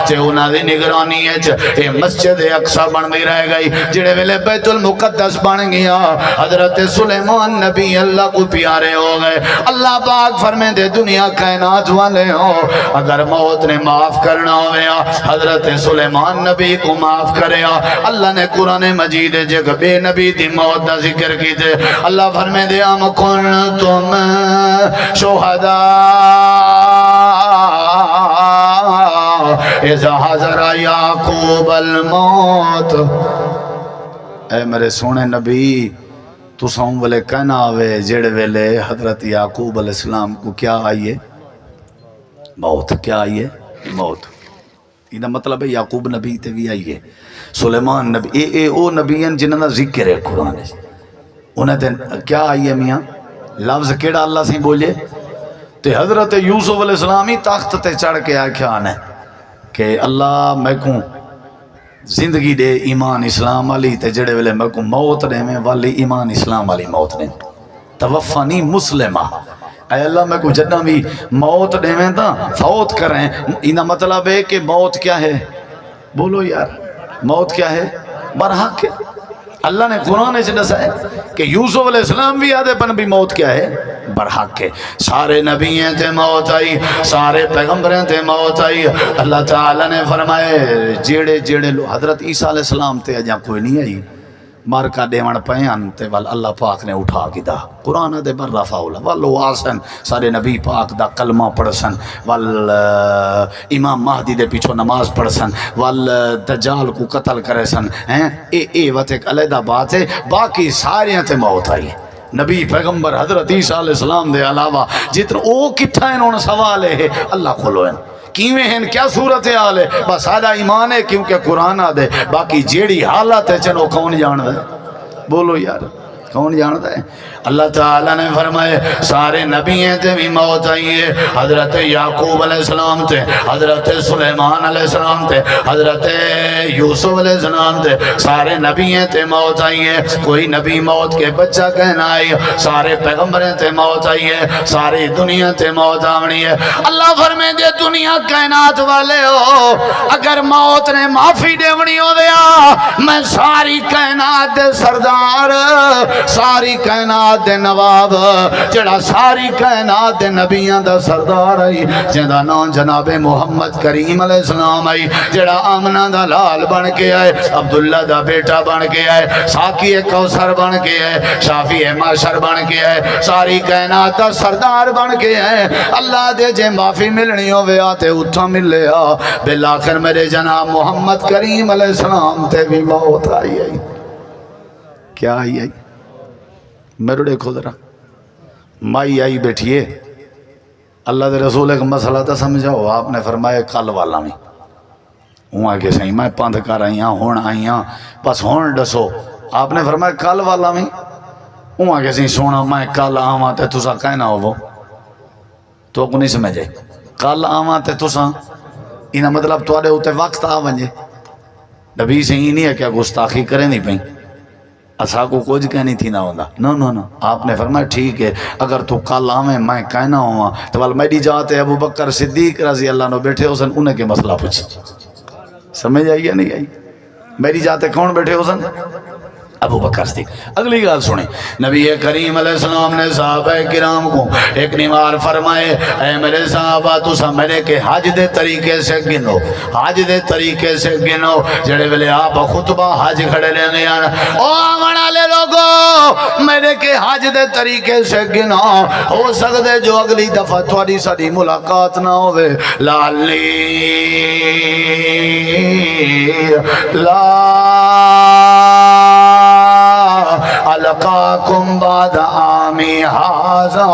تے انہاں دی نگرانی ہے اے مسجد اقصی بن گئی رہ گئی جینے ویلے بیت المقدس بن گیا. حضرت سلیمان نبی اللہ کو پیارے ہو گئے. اللہ پاک فرمائے دے دنیا کائنات والے ہو اگر موت نے معاف کرنا ہویا حضرت سلیمان نبی کو معاف کرے. اللہ نے قرآن مجید جگہ بے نبی دی موت دا ذکر کی تھے. اللہ فرمے دے ام کنتم شہداء اذا حضر یعقوب الموت. اے میرے سونے نبی تو ساؤں والے کہنا آوے جڑ ویلے حضرت یعقوب علیہ السلام کو کیا آئیے موت کیا آئیے موت. یہ مطلب ہے یعقوب نبی تے بھی آئی ہے، سلیمان نبی، اے او نبی ہیں جنہاں دا ذکر ہے قرآن ہے. انہیں تے کیا آئی ہے میاں لفظ کیڑا اللہ سے بولے تے حضرت یوسف علیہ السلامی تخت تے چڑھ کے آکھیا ہے کہ اللہ میں کو زندگی دے ایمان اسلام والی تے جڑے ویلے میں کو موت دے میں والی ایمان اسلام والی موت دے توفانی مسلمہ. اے اللہ میں کو جنہ بھی موت دے میں تا فوت کریں. انہا مطلب ہے کہ موت کیا ہے؟ بولو یار موت کیا ہے؟ برحق ہے. اللہ نے قرآن سے دسا ہے کہ یوسف علیہ السلام بھی آدھے پن بھی موت کیا ہے؟ برحق ہے. سارے نبییں تھے موت آئی، سارے پیغمبریں تھے موت آئی. اللہ تعالیٰ نے فرمائے جیڑے لو حضرت عیسیٰ علیہ السلام تے اجاں کوئی نہیں آئی مارکا دیوان پیان تے وال اللہ پاک نے اٹھا کی دا قرآن دے بر رفع اللہ والو آسن سارے نبی پاک دا کلمہ پڑھسن وال امام مہدی دے پیچھو نماز پڑھسن وال دجال کو قتل کرے سن. اے وقت ایک علیحدہ بات ہے. باقی ساریاں تے موت آئی نبی پیغمبر حضرت عیسیٰ علیہ السلام دے علاوہ جتنا او کتھا انہوں نے سوال ہے اللہ کھولو ہیں کیویں ہیں کیا صورتحال ہے بس آدھا ایمان ہے کیونکہ قرآن آدھے. باقی جیڑی حالت ہے چنو کون جاندہ ہے؟ بولو یار کون جاندہ ہے؟ اللہ تعالیٰ نے فرمائے سارے نبییں تے بھی موت آئی ہے. حضرت یعقوب علیہ السلام تے، حضرت سلیمان علیہ السلام تے، حضرت یوسف علیہ السلام تے، سارے نبییں تے موت آئی ہے. کوئی نبی موت کے بچہ کہنا آئی. سارے پیغمبریں تے موت آئی ہے. ساری دنیا تے موت آمنی ہے. اللہ فرمائے دے دنیا کائنات والے ہو اگر موت نے معافی دیونی ہو دیا میں ساری کائنات دے سردار ساری کائنات دے نواب جڑا ساری کائنات دے نبیان دا سردار آئی جہاں نام جناب محمد کریم علیہ السلام آئی جڑا آمنہ دا لال بن کے آئے عبداللہ دا بیٹا بن کے آئے ساقی کوثر بن کے آئے شافی معاشر بن کے آئے ساری کائنات دا سردار بن کے آئے. اللہ دے جے معافی ملنی ہو وے آتے اتھا مل لیا بالآخر میرے جناب محمد کریم علیہ السلام تے بھی موت آئی. کیا آئی؟ میرے دیکھو ذرا مائی آئی بیٹھیے اللہ دے رسول ایک مسئلہ تھا سمجھاؤ. آپ نے فرمایا کل والا میں وہاں کے سہیں میں پاندھ کر آئی ہاں ہون آئی ہاں بس ہون ڈسو. آپ نے فرمایا کل والا میں وہاں کے سہیں سونا میں کل آواں تے تسا کہنا ہو وہ تو کو نہیں سمجھے کل آواں تے تسا انہا مطلب توڑے ہوتے وقت آوانجے. نبی سے ہی نہیں ہے کیا گستاخی کریں نہیں پہیں اسا کو کچھ کہنی تھی نہ ہوندہ نو آپ نے فرمایا ٹھیک ہے اگر تو کل آویں میں کہنا ہوا تو وال میڈی جاتے ابو بکر صدیق رضی اللہ عنہ بیٹھے ہو سن انہیں کے مسئلہ پوچھ سمجھ آئی یا نہیں آئی؟ میری جاتے کون بیٹھے ہو سن؟ ابو بکر صدیق. اگلی گال سنیں نبی کریم علیہ السلام نے صحابہ کرام کو ایک نوار فرمائے اے میرے صحابہ تو سمجھے کہ حج دے طریقے سے گنو حج دے طریقے سے گنو جڑے ویلے آپ خطبہ حج کھڑے لینے آنا او آمنا لے لوگو میرے کہ حج دے طریقے سے گنو ہو سکتے جو اگلی دفعہ تھوڑی ساری ملاقات نہ ہوئے لالی لا القاکم بعد آمی حاضا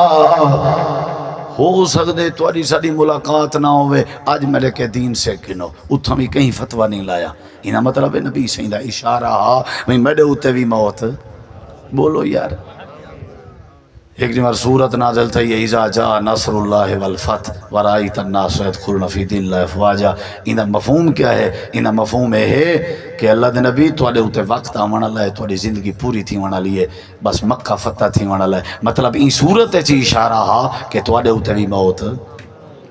ہو سکتے تواری ساری ملاقات نہ ہوئے آج میرے کے دین سے گنو. اتھا بھی کہیں فتوہ نہیں لایا. انہا مطلب ہے نبی سہی دا اشارہ میں میرے ہوتے بھی موت. بولو یار ایک نمار سورت نازل تھا یہ اذا جاء نصر اللہ والفتح ورائیت الناس يدخلون فی دین اللہ افواجا. انہا مفہوم کیا ہے؟ انہا مفہوم ہے کہ اللہ دے نبی توڑے ہوتے وقت آمانا لائے توڑی زندگی پوری تھی وانا لیے بس مکہ فتح تھی وانا لائے. مطلب این صورت چی اشارہ ہا کہ توڑے ہوتے بھی موت.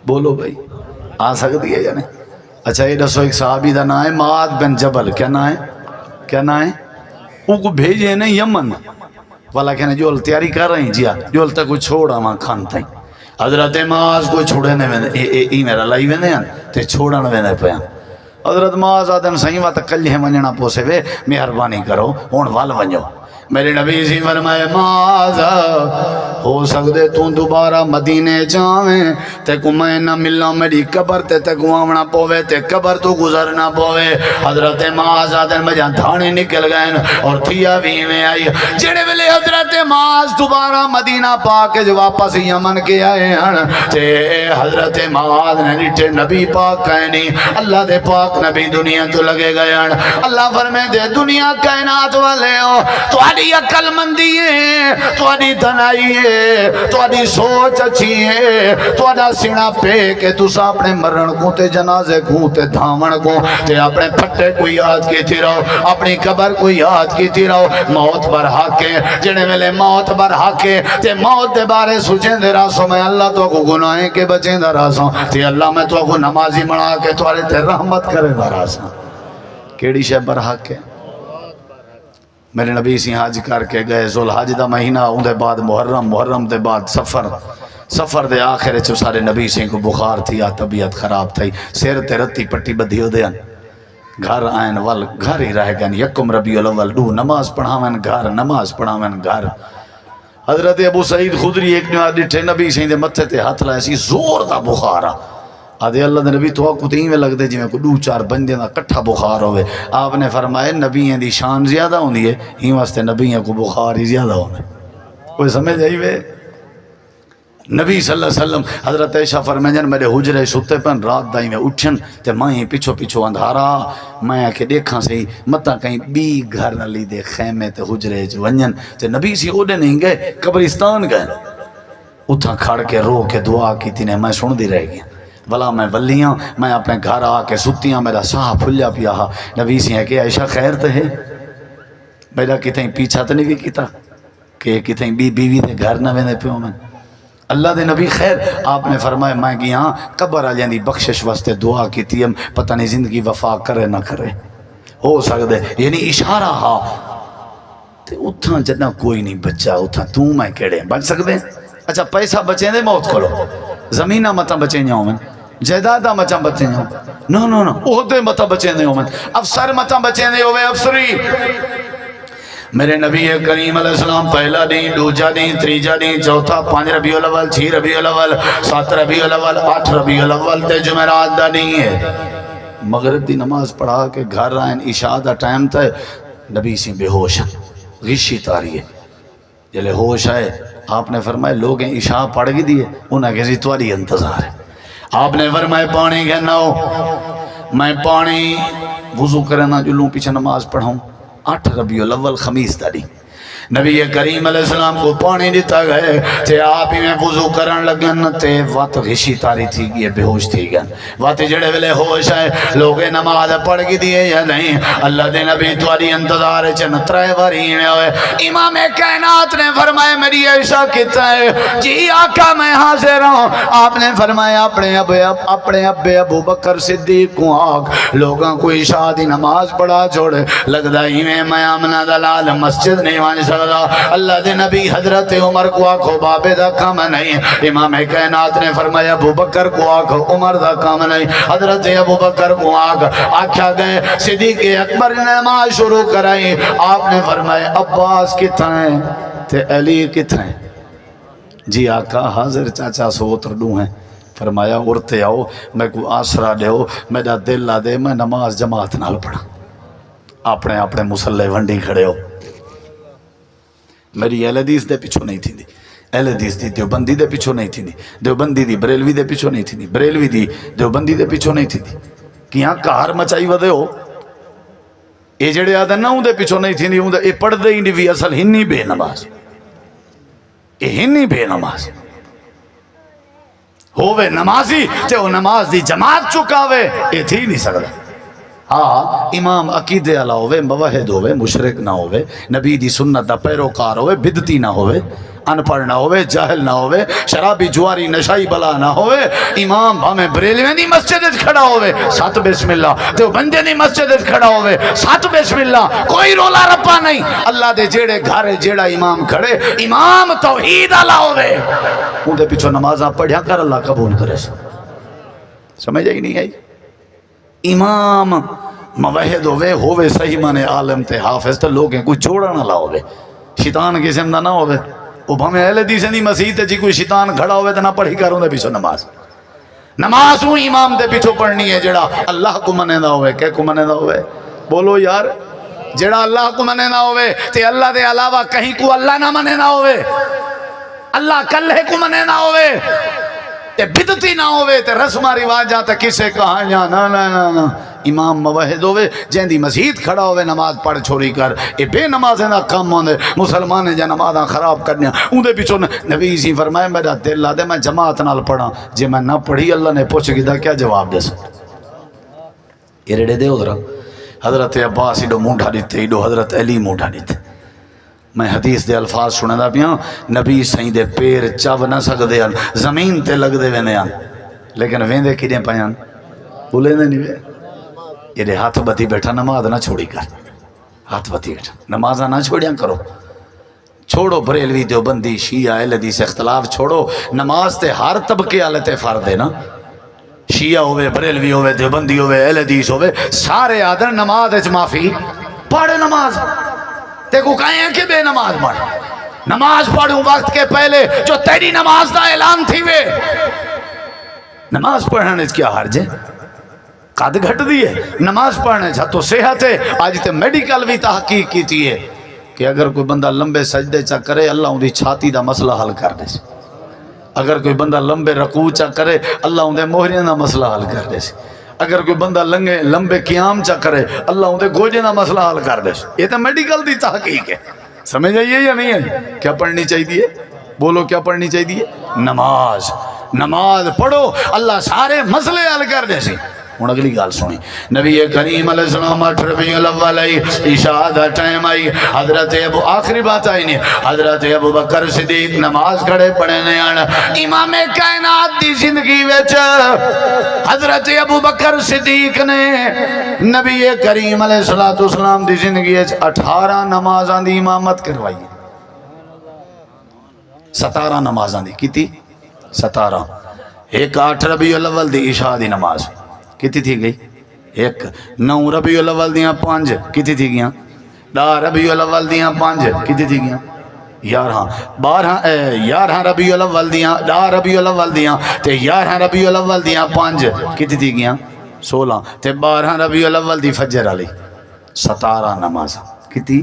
بولو بھائی آ سکتی ہے یا نہیں؟ اچھا یہ دسو ایک صحابی دا نا ہے معاذ بن جبل. کیا نا ہے؟ کیا نا ہے؟ وہ کو بھیجے نہیں یمن والا کہنے جو تیاری کر رہی جی جو تک کو چھوڑا وہاں کھان تھا. حضرت معاذ کو چھوڑے نے ای میرا لائی وینے ہیں تے چھوڑن وینے پہ حضرت معاذ آدم سہی وقت کلیہ منجنا پوسے وے مہربانی کرو ہون وال ونجو میرے نبی سی فرمائے معاذ ہو سکتے تو دوبارہ مدینے جاویں تے کو میں نہ ملنا میری قبر تے کو آونا پوے تے قبر تو گزرنا پوے. حضرت معاذ آدن میں جان دھانے نکل گئے اور تھیا بھی میں آئی. جڑے ویلے حضرت معاذ دوبارہ مدینہ پاک جو واپس یمن کے آئے ہیں تے حضرت معاذ نے نیٹے نبی پاک کہنی اللہ دے پاک نبی دنیا تو لگے گئے ہیں. اللہ فرمائے دے دنیا کائنات والے ہو تہاڈی عقل مندی ہے تہاڈی دنائی ہے تہاڈی سوچ اچھی ہے تہاڈا سینہ پہ کہ تساں اپنے مرن کو تے جنازے کو تے دھاون کو تے اپنے پھٹے کو یاد کیتی رہو اپنی قبر کو یاد کیتی رہو. موت بر حق ہے جڑے ویلے موت بر حق ہے تے موت دے بارے سوچیں دے راسوں میں اللہ تو کو گناہیں کے بچیں دے راسوں تے اللہ میں تو کو نمازی بنا کے تہاڈے تے رحمت کرے دے راسوں. کیڑی شے بر حق ہے؟ میرے نبی سی حج کر کے گئے ذوالحج دا مہینہ اون دے بعد محرم دے بعد سفر دے آخر چ سارے نبی سی کو بخار تھی یا طبیعت خراب تھی سر تے رتی پٹی بدھی ہو دین گھر آئین ول گھر ہی رہ گئے یکم ربیع الاول دو نماز پڑھاویں گھر نماز پڑھاویں گھر. حضرت ابو سعید خدری ایک نے ڈٹھے نبی سی دے متھے تے ہاتھ لائے سی زور دا بخار آدھے اللہ دے نبی تو کو تین میں لگ دے جی میں کو دو چار بندے دا کٹھا بخار ہوئے. آپ نے فرمائے نبییں دی شان زیادہ ہوندی ہے ہی واسطے نبییں کو بخار ہی زیادہ ہوندے. کوئی سمجھ آئی وے نبی صلی اللہ علیہ وسلم حضرت عائشہ فرمائیں میرے حجرے ستے پن رات دائی میں اٹھن تے مائیں پیچھو اندھارا میں کہ دیکھاں سے متا کہیں بی گھر علی دے خیمے تے حجرے جو ونجن تے نبی سی اوڈے نہیں گئے قبرستان گئے اتھا کھڑ کے رو کے دعا کی تھی نے میں سن دی رہ گیا بلا میں ولیاں میں اپنے گھر آ کے ستیاں میرا ساہ پھلیا پیا نبی سی ہے کہ عائشہ خیر تے ہے میرا کتیں پیچھا تو نہیں بھی کیتا کہ کتیں بیوی دے گھر نہ ویندے پیو میں اللہ دے نبی خیر. آپ نے فرمایا میں گیا قبر آلیاں دی بخشش واسطے دعا کی تھی پتہ نہیں زندگی وفا کرے نہ کرے ہو سکدے یعنی اشارہ ہا تے اتھاں جنا کوئی نہیں بچہ اتھاں تو میں کیڑے بچ سکدے. اچھا پیسہ بچیں دے موت کرو زمینہ متا بچیں جاؤں میں جائیدادہ متا بچیں جاؤں نو عہدے متا بچیں دے ہوں میں افسر متا بچیں دے ہوئے افسری. میرے نبی کریم علیہ السلام پہلا دن دوجا دن تریجا دن چوتھا 5 ربیع الاول 6 ربیع الاول 7 ربیع الاول 8 ربیع الاول تے جمعرات دا دن ہے. مغرب دی نماز پڑھا کے گھر آئین عشاء دا ٹائم تھا نبی سی بے ہوش غشی تاری ہے جلے ہوش آئے آپ نے فرمائے لوگ عشاء پڑھ گی دیئے انہیں کسی تواری انتظار ہے. آپ نے فرمائے پانی کہنا ہو میں پانی وضو کرنا جو لوں پیچھے نماز پڑھاؤں 8 ربیع الاول خمیس داری نبی کریم علیہ السلام کو پانی دیتا گئے تے آپ ہی میں وضو کرن لگن تے وقت غشی تاری تھی گئی بے ہوش تھی گئے وقت جڑے ویلے ہوش ہے لوگ نماز پڑھ گی دیئے یا نہیں اللہ دے نبی تواری انتظار چن 3 باری میں ہوئے. امام کائنات نے فرمایا میری عائشہ کتا ہے جی آقا میں حاضر ہوں. آپ نے فرمایا اپنے ابے ابو بکر صدیق کو آگ لوگاں کو عشاء دی نماز پڑھا چھوڑے لگتا ہی میں آمنہ دلال مسجد نہیں وانی اللہ دے نبی حضرت عمر کو آکھو بابے دا کام نہیں. امام کائنات نے فرمایا ابو بکر کو آکھو عمر دا کام نہیں. حضرت ابو بکر کو آکھا گئے صدیق اکبر نے نماز شروع کرائی. آپ نے فرمایا عباس کتھا ہیں تے علی کتھا ہیں جی آقا حاضر چاچا سوتر دوں ہیں. فرمایا ارتے آؤ میں کو آسرا دے ہو میرا دل لا دے میں نماز جماعت نال پڑھا اپنے مسلح ونڈی کھڑے ہو. میری اہل حدیث دے پیچھو نہیں تھی دی اہل حدیث دی دیوبندی دے پیچھو نہیں تھی دی دیوبندی دی بریلوی دے پیچھو نہیں تھی دی بریلوی دی دیوبندی دے پیچھو نہیں تھی دی کہ یہاں کار مچائی ودے ہو اے جڑے آدھے نہ ہوں دے پیچھو نہیں تھی دی ہوں دے اے پڑھ دے ہی نہیں بھی اصل ہنی بے نماز اے ہنی بے نماز ہووے نمازی تے وہ نماز دی جماعت چکاوے اے تھی نہیں سکتا. ہاں امام عقیدے والا ہوئے موحد ہوئے مشرک نہ ہوئے نبی دی سنت دا پیروکار ہوئے بدتی نہ ہوئے ان پڑھ نہ ہوئے جاہل نہ ہوئے شرابی جواری نشائی بلا نہ ہوئے امام ہمیں بریلوی دی مسجد کھڑا ہوئے 7 بسم اللہ تو بندے دی مسجد کھڑا ہوئے 7 بسم اللہ کوئی رولا رپا نہیں. اللہ دے جیڑے گھر جیڑا امام کھڑے امام توحید والا ہوئے ان دے پیچھے نمازاں پڑھیا کر اللہ قبول کرے. سمجھ آئی نہیں آئی؟ امام موحد ہوئے صحیح مانے عالم تے حافظ تے لوگیں کوئی چھوڑا نہ لاؤ شیطان قسم دا نہ ہوئے وہ بھامے اہل حدیث دی مسیح تے جی کوئی شیطان کھڑا ہوئے تے نہ پڑھی کروں دے پیچھو نماز نماز ہوں امام دے پیچھو پڑھنی ہے جڑا اللہ کو منے دا ہوئے کہ کو منے دا ہوئے بولو یار جڑا اللہ کو منے نہ ہوئے تے اللہ دے علاوہ کہیں کو اللہ نہ منے نہ ہوئے اللہ کلے کو منے نہ ہوئے تے بدتی نہ ہوئے تے رسمہ رواجات کسے کہاں یا نا نا نا نا امام موحد ہوئے جن دی مسجد کھڑا ہوئے نماز پڑھ چھوڑی کر اے بے نمازیں دا کام ہوندے مسلمان جا نمازاں خراب کرنیاں اون دے پیچھے نبی اسی فرمائے میرا دل لا دے میں جماعت نال پڑھاں جے میں نہ پڑھی اللہ نے پوچھ گیا کیا جواب دے سکتا ایرڑے دے ادھر حضرت عباس ایڈو مونڈا دیتے ایڈو حضرت علی مونڈا دیتے میں حدیث دے الفاظ سنے دا پیاں نبی سائیں دے پیر چاو نہ سکدے ہیں زمین تے لگ دے وینے ہیں لیکن ویندے کیڑے پیاں بولے نہیں وے یہ ہاتھ بتی بیٹھا نماز نہ چھوڑی کر ہاتھ بتی بیٹھا نمازاں نہ چھوڑیاں کرو چھوڑو بریلوی دیوبندی شیعہ اہل حدیث اختلاف چھوڑو نماز تے ہر طبقے والے تے فرض ہے نا شیعہ ہوئے بریلوی ہوئے دیوبندی ہوئے اہل حدیث ہوئے سارے آدھر نماز اچ معافی پڑھ نماز تے کو کہیں ہیں کہ بے نماز پڑھ نماز پڑھوں وقت کے پہلے جو تیری نماز دا اعلان تھی وے نماز پڑھنے کیا حرج ہے قد گھٹ دیئے نماز پڑھنے چھا تو صحت ہے آج تے میڈیکل بھی تحقیق کی تھی ہے کہ اگر کوئی بندہ لمبے سجدے چا کرے اللہ ان دی چھاتی دا مسئلہ حل کر دے سی اگر کوئی بندہ لمبے رکوع چا کرے اللہ ان دے موہریاں دا مسئلہ حل کر دے سی اگر کوئی بندہ لمبے قیام چا کرے اللہ ان دے گوجے دا مسئلہ حل کر دے سی یہ تو میڈیکل دی تحقیق ہے سمجھ آئیے یا نہیں ہے کیا پڑھنی چاہیے بولو کیا پڑھنی چاہیے نماز نماز پڑھو اللہ سارے مسئلے حل کر دے سی ہوں اگلی گال سنی نبی کریم علیہ السلام 8 ربیع الاول آئی عشاء دا ٹائم آئی حضرت ابو آخری بات آئی نہیں حضرت ابو بکر صدیق نماز کھڑے پڑھنے آنا امام کائنات دی زندگی وچ حضرت ابو بکر صدیق نے نبی کریم علیہ السلام دی زندگی وچ 18 نمازاں دی امامت کروائی 17 نمازاں دی کیتی 17 ایک 8 ربیع الاول دی عشاء دی نماز کتی تھی گئی ایک 9 ربیع الاول دیاں 5 کتی تھی گیاں 10 ربیع الاول دیاں 5 کتی تھی گیاں 11 ربیع الاول دیاں 10 ربیع الاول دیاں تے 11 ربیع الاول دیاں 5 کتی تھی گیاں 16 تے 12 ربیع الاول دی فجر علی 17 نماز کتی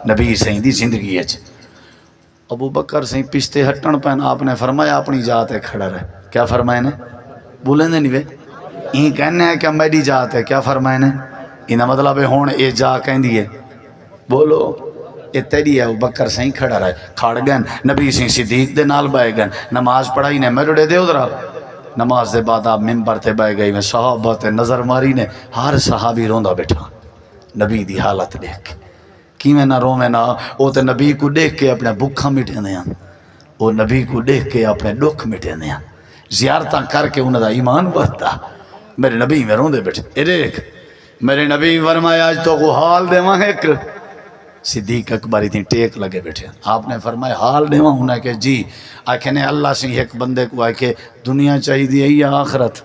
نبی سائیں دی زندگی اچ ابو بکر سائیں پشتے ہٹن پہنا آپ نے فرمایا اپنی جات ہے کھڑا رہے کیا فرمائے نے بولیں دے نہیں وے این کہنے ہے کہ میری جات ہے کیا فرمائے نے انہا مطلب ہے ہون اے جا کہیں دیئے بولو اے تیری ہے ابو بکر سائیں کھڑا رہے کھاڑ گئن نبی سائیں صدیق دے نال بائے گئن نماز پڑھائی نے میرے دے ادھرا نماز دے بعد آپ ممبر تے بائے گئی میں صحابہ تے نظر ماری نے ہر صحابی روندہ بیٹھا نبی دی حالت دیکھ کے کی میں نہ رو میں نہ وہ تے نبی کو دیکھ کے اپنے بکھا مٹے دیا وہ نبی کو دیکھ کے اپنے دکھ مٹے دیا زیارتاں کر کے انہوں دا ایمان بڑھتا میرے نبی میں روندے بیٹھے اے دیکھ میرے نبی فرمایا آج تو کو حال دے وہاں ایک صدیق اکبر اتنی ٹیک لگے بیٹھے آپ نے فرمایا حال دے وہاں کہ جی آکھے نے اللہ سے ایک بندے کو آکھے دنیا چاہی دی ہے یا آخرت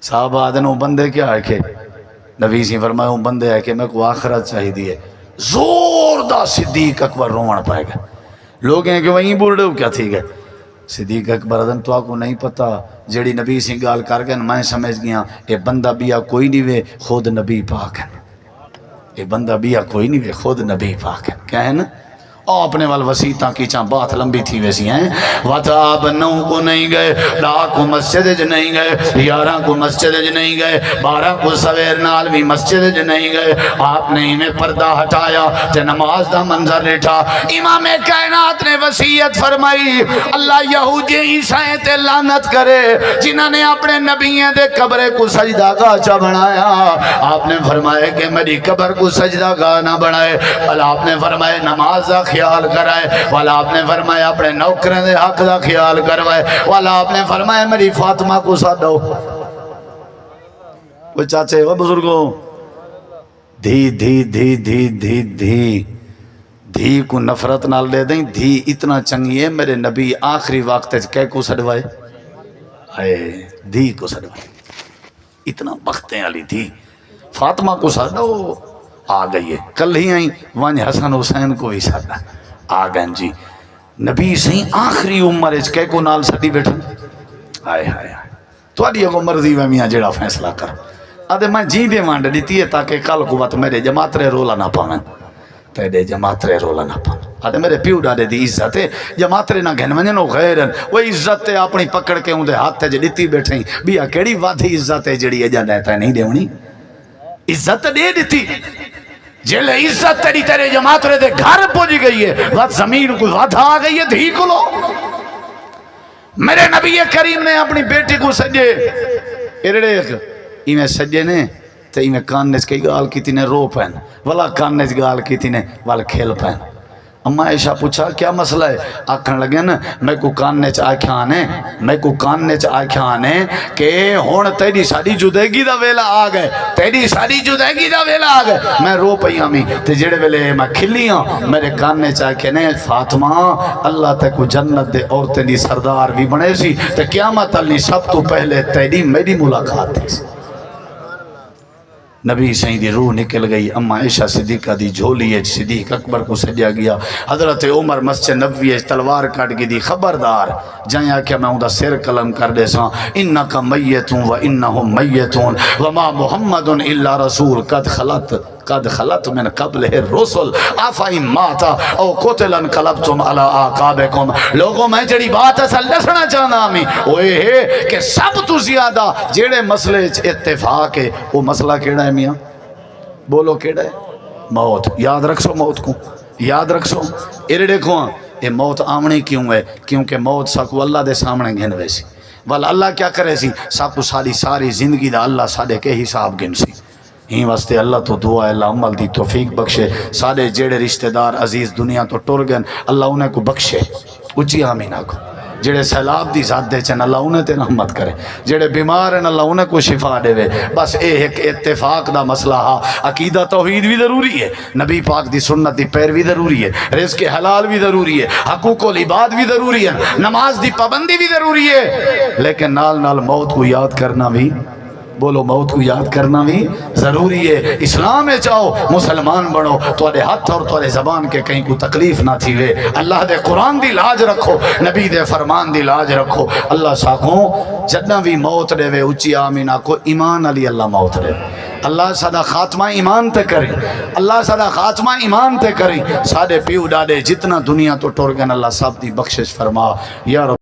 صحابہ آدھن وہ بندے کیا آکھے نبی سے فرمایا وہ بندے آکھے میں کو آخرت چاہی دی ہے زور دا صدیق اکبر روان پائے گا لوگ ہیں کہ وہیں بول رہے ہو کیا تھی گئے صدیق اکبر ادن تو آپ کو نہیں پتا جیڑی نبی سے گال کر گئے میں سمجھ گیا یہ بندہ بیا کوئی نہیں وے خود نبی پاک ہے یہ بندہ بیا کوئی نہیں وے خود نبی پاک ہے کیا ہے نا اپنے وال وسیطاں کی چاں بات لمبی تھی ویسی ہیں وطاب 9 کو نہیں گئے 10 کو مسجد جو نہیں گئے 11 کو مسجد جو نہیں گئے 12 کو سویر نال بھی مسجد جو نہیں گئے آپ نے ہمیں پردہ ہٹایا تے نماز دا منظر لٹھا امام کائنات نے وصیت فرمائی اللہ یہودی عیسائیں تے لعنت کرے جنہوں نے اپنے نبیوں دے قبر کو سجدہ گاہ چا بنایا آپ نے فرمایا کہ میری قبر کو سجدہ گاہ نہ بنائے اللہ آپ نے فرمایا نماز دا خیال کرائے والا آپ نے فرمایا اپنے نوکریں دے حق دا خیال کروائے والا آپ نے فرمایا میری فاطمہ کو ساتھ دو وہ چاچے وہ بزرگوں دھی دھی دھی دھی دھی دھی دھی کو نفرت نال دے دیں دھی اتنا چنگی ہے میرے نبی آخری وقت کہہ کو سڑوائے آئے دھی کو سڑوائے اتنا بختیں علی تھی فاطمہ کو ساتھ دو آ گئی ہے کل ہی آئی ون حسن حسین کو بھی سادا آ گئے جی نبی سہی آخری عمر کہ کو نال سٹی بیٹھا آئے ہائے تھوڑی اگو مرضی میں میاں جڑا فیصلہ کر آدھے میں جی دے وانڈ دیتی ہے تاکہ کل کو بات میرے جماعترے رولا نہ پاویں تیرے جماعترے رولا نہ پاویں آدھے میرے پیو ڈاڑے دی عزت ہے جماعترے نہ گھن ونجن وہ غیرن وہ عزت ہے اپنی پکڑ کے ہوں دے ہاتھ تے دیتی بیٹھیں بیا کیڑی وادھی عزت ہے جڑی اجا دیتا ہے نہیں دیونی عزت دے دیتی جیلے عزت تیری تیرے جماعترے دے گھر پہنچ گئی ہے وقت زمین کو وادھا آ گئی ہے دھی کو لو میرے نبی کریم نے اپنی بیٹی کو سجے ارڑے ایویں سجے نے تو ایویں کاننے کی گال کی تھی نے رو پہن والا کاننے گال کی تھی نے والا کھیل پہن اما عائشہ پوچھا کیا مسئلہ ہے آکھن لگے نا میں کو کاننے آکھیا آنے کہ ہون تیری ساری جدگی دا ویلا آ گئے تیری ساری جدگی دا ویلا آ گئے میں رو پئی آمی تے جڑے ویلے میں کھلی ہاں میرے کاننے آکھے نے فاطمہ اللہ تے کو جنت دے عورتیں دی سردار بھی بنے سی تے قیامت علی سب تو پہلے تیری میری ملاقات تھی نبی سائیں دی روح نکل گئی اما عائشہ صدیقہ دی جھولی ہے صدیق اکبر کو سجا گیا حضرت عمر مسجد نبوی ہے تلوار کاٹ گئی دی خبردار جائیں کہ میں اوندا سر قلم کر دے ساں انکا میتون و انہم میتون وما محمد الا رسول قد خلط من قبل الرسل افائم ماتا او قتل انقلبتم علی آقابکم لوگوں میں جڑی بات اصل دسنا چاہنا ہمیں اوے ہے کہ سب تو زیادہ جڑے مسئلے اتفاق ہے وہ مسئلہ کیڑا ہے میاں بولو کیڑا ہے موت یاد رکھو موت کو یاد رکھو ارڑے کو یہ موت آمنی کیوں ہے کیونکہ موت ساکو اللہ دے سامنے گھن ویسی والا اللہ کیا کرے سی ساکو ساری زندگی دا اللہ سادے کے حساب گن سی ہی واسطے اللہ تو دعا ہے اللہ عمل دی توفیق بخشے سارے جیڑے رشتہ دار عزیز دنیا تو ٹر گئے اللہ انہیں کو بخشے اچھی آمین آکھو جڑے سیلاب دی ذات دے چن اللہ انہیں تے رحمت کرے جڑے بیمار ہیں اللہ انہیں کو شفا دے وے بس ایک اتفاق دا مسئلہ ہا عقیدہ توحید بھی ضروری ہے نبی پاک دی سنت دی پیروی ضروری ہے رزق حلال بھی ضروری ہے حقوق العباد بھی ضروری ہے نماز دی پابندی بھی ضروری ہے لیکن نال نال موت کو یاد کرنا بھی بولو موت کو یاد کرنا بھی ضروری ہے اسلام میں چاہو مسلمان بڑھو توڑے ہاتھ اور توڑے زبان کے کہیں کو تکلیف نہ تھی وے اللہ دے قرآن دی لاج رکھو نبی دے فرمان دی لاج رکھو اللہ ساکھوں جدنا بھی موت دے وے اچھی آمین آکو ایمان علی اللہ موت دے اللہ سادہ خاتمہ ایمان تے کرے اللہ سادہ خاتمہ ایمان تے کرے سادے پیو ڈاڑے جتنا دنیا تو ٹور گن اللہ سب دی بخشش فرما یا رب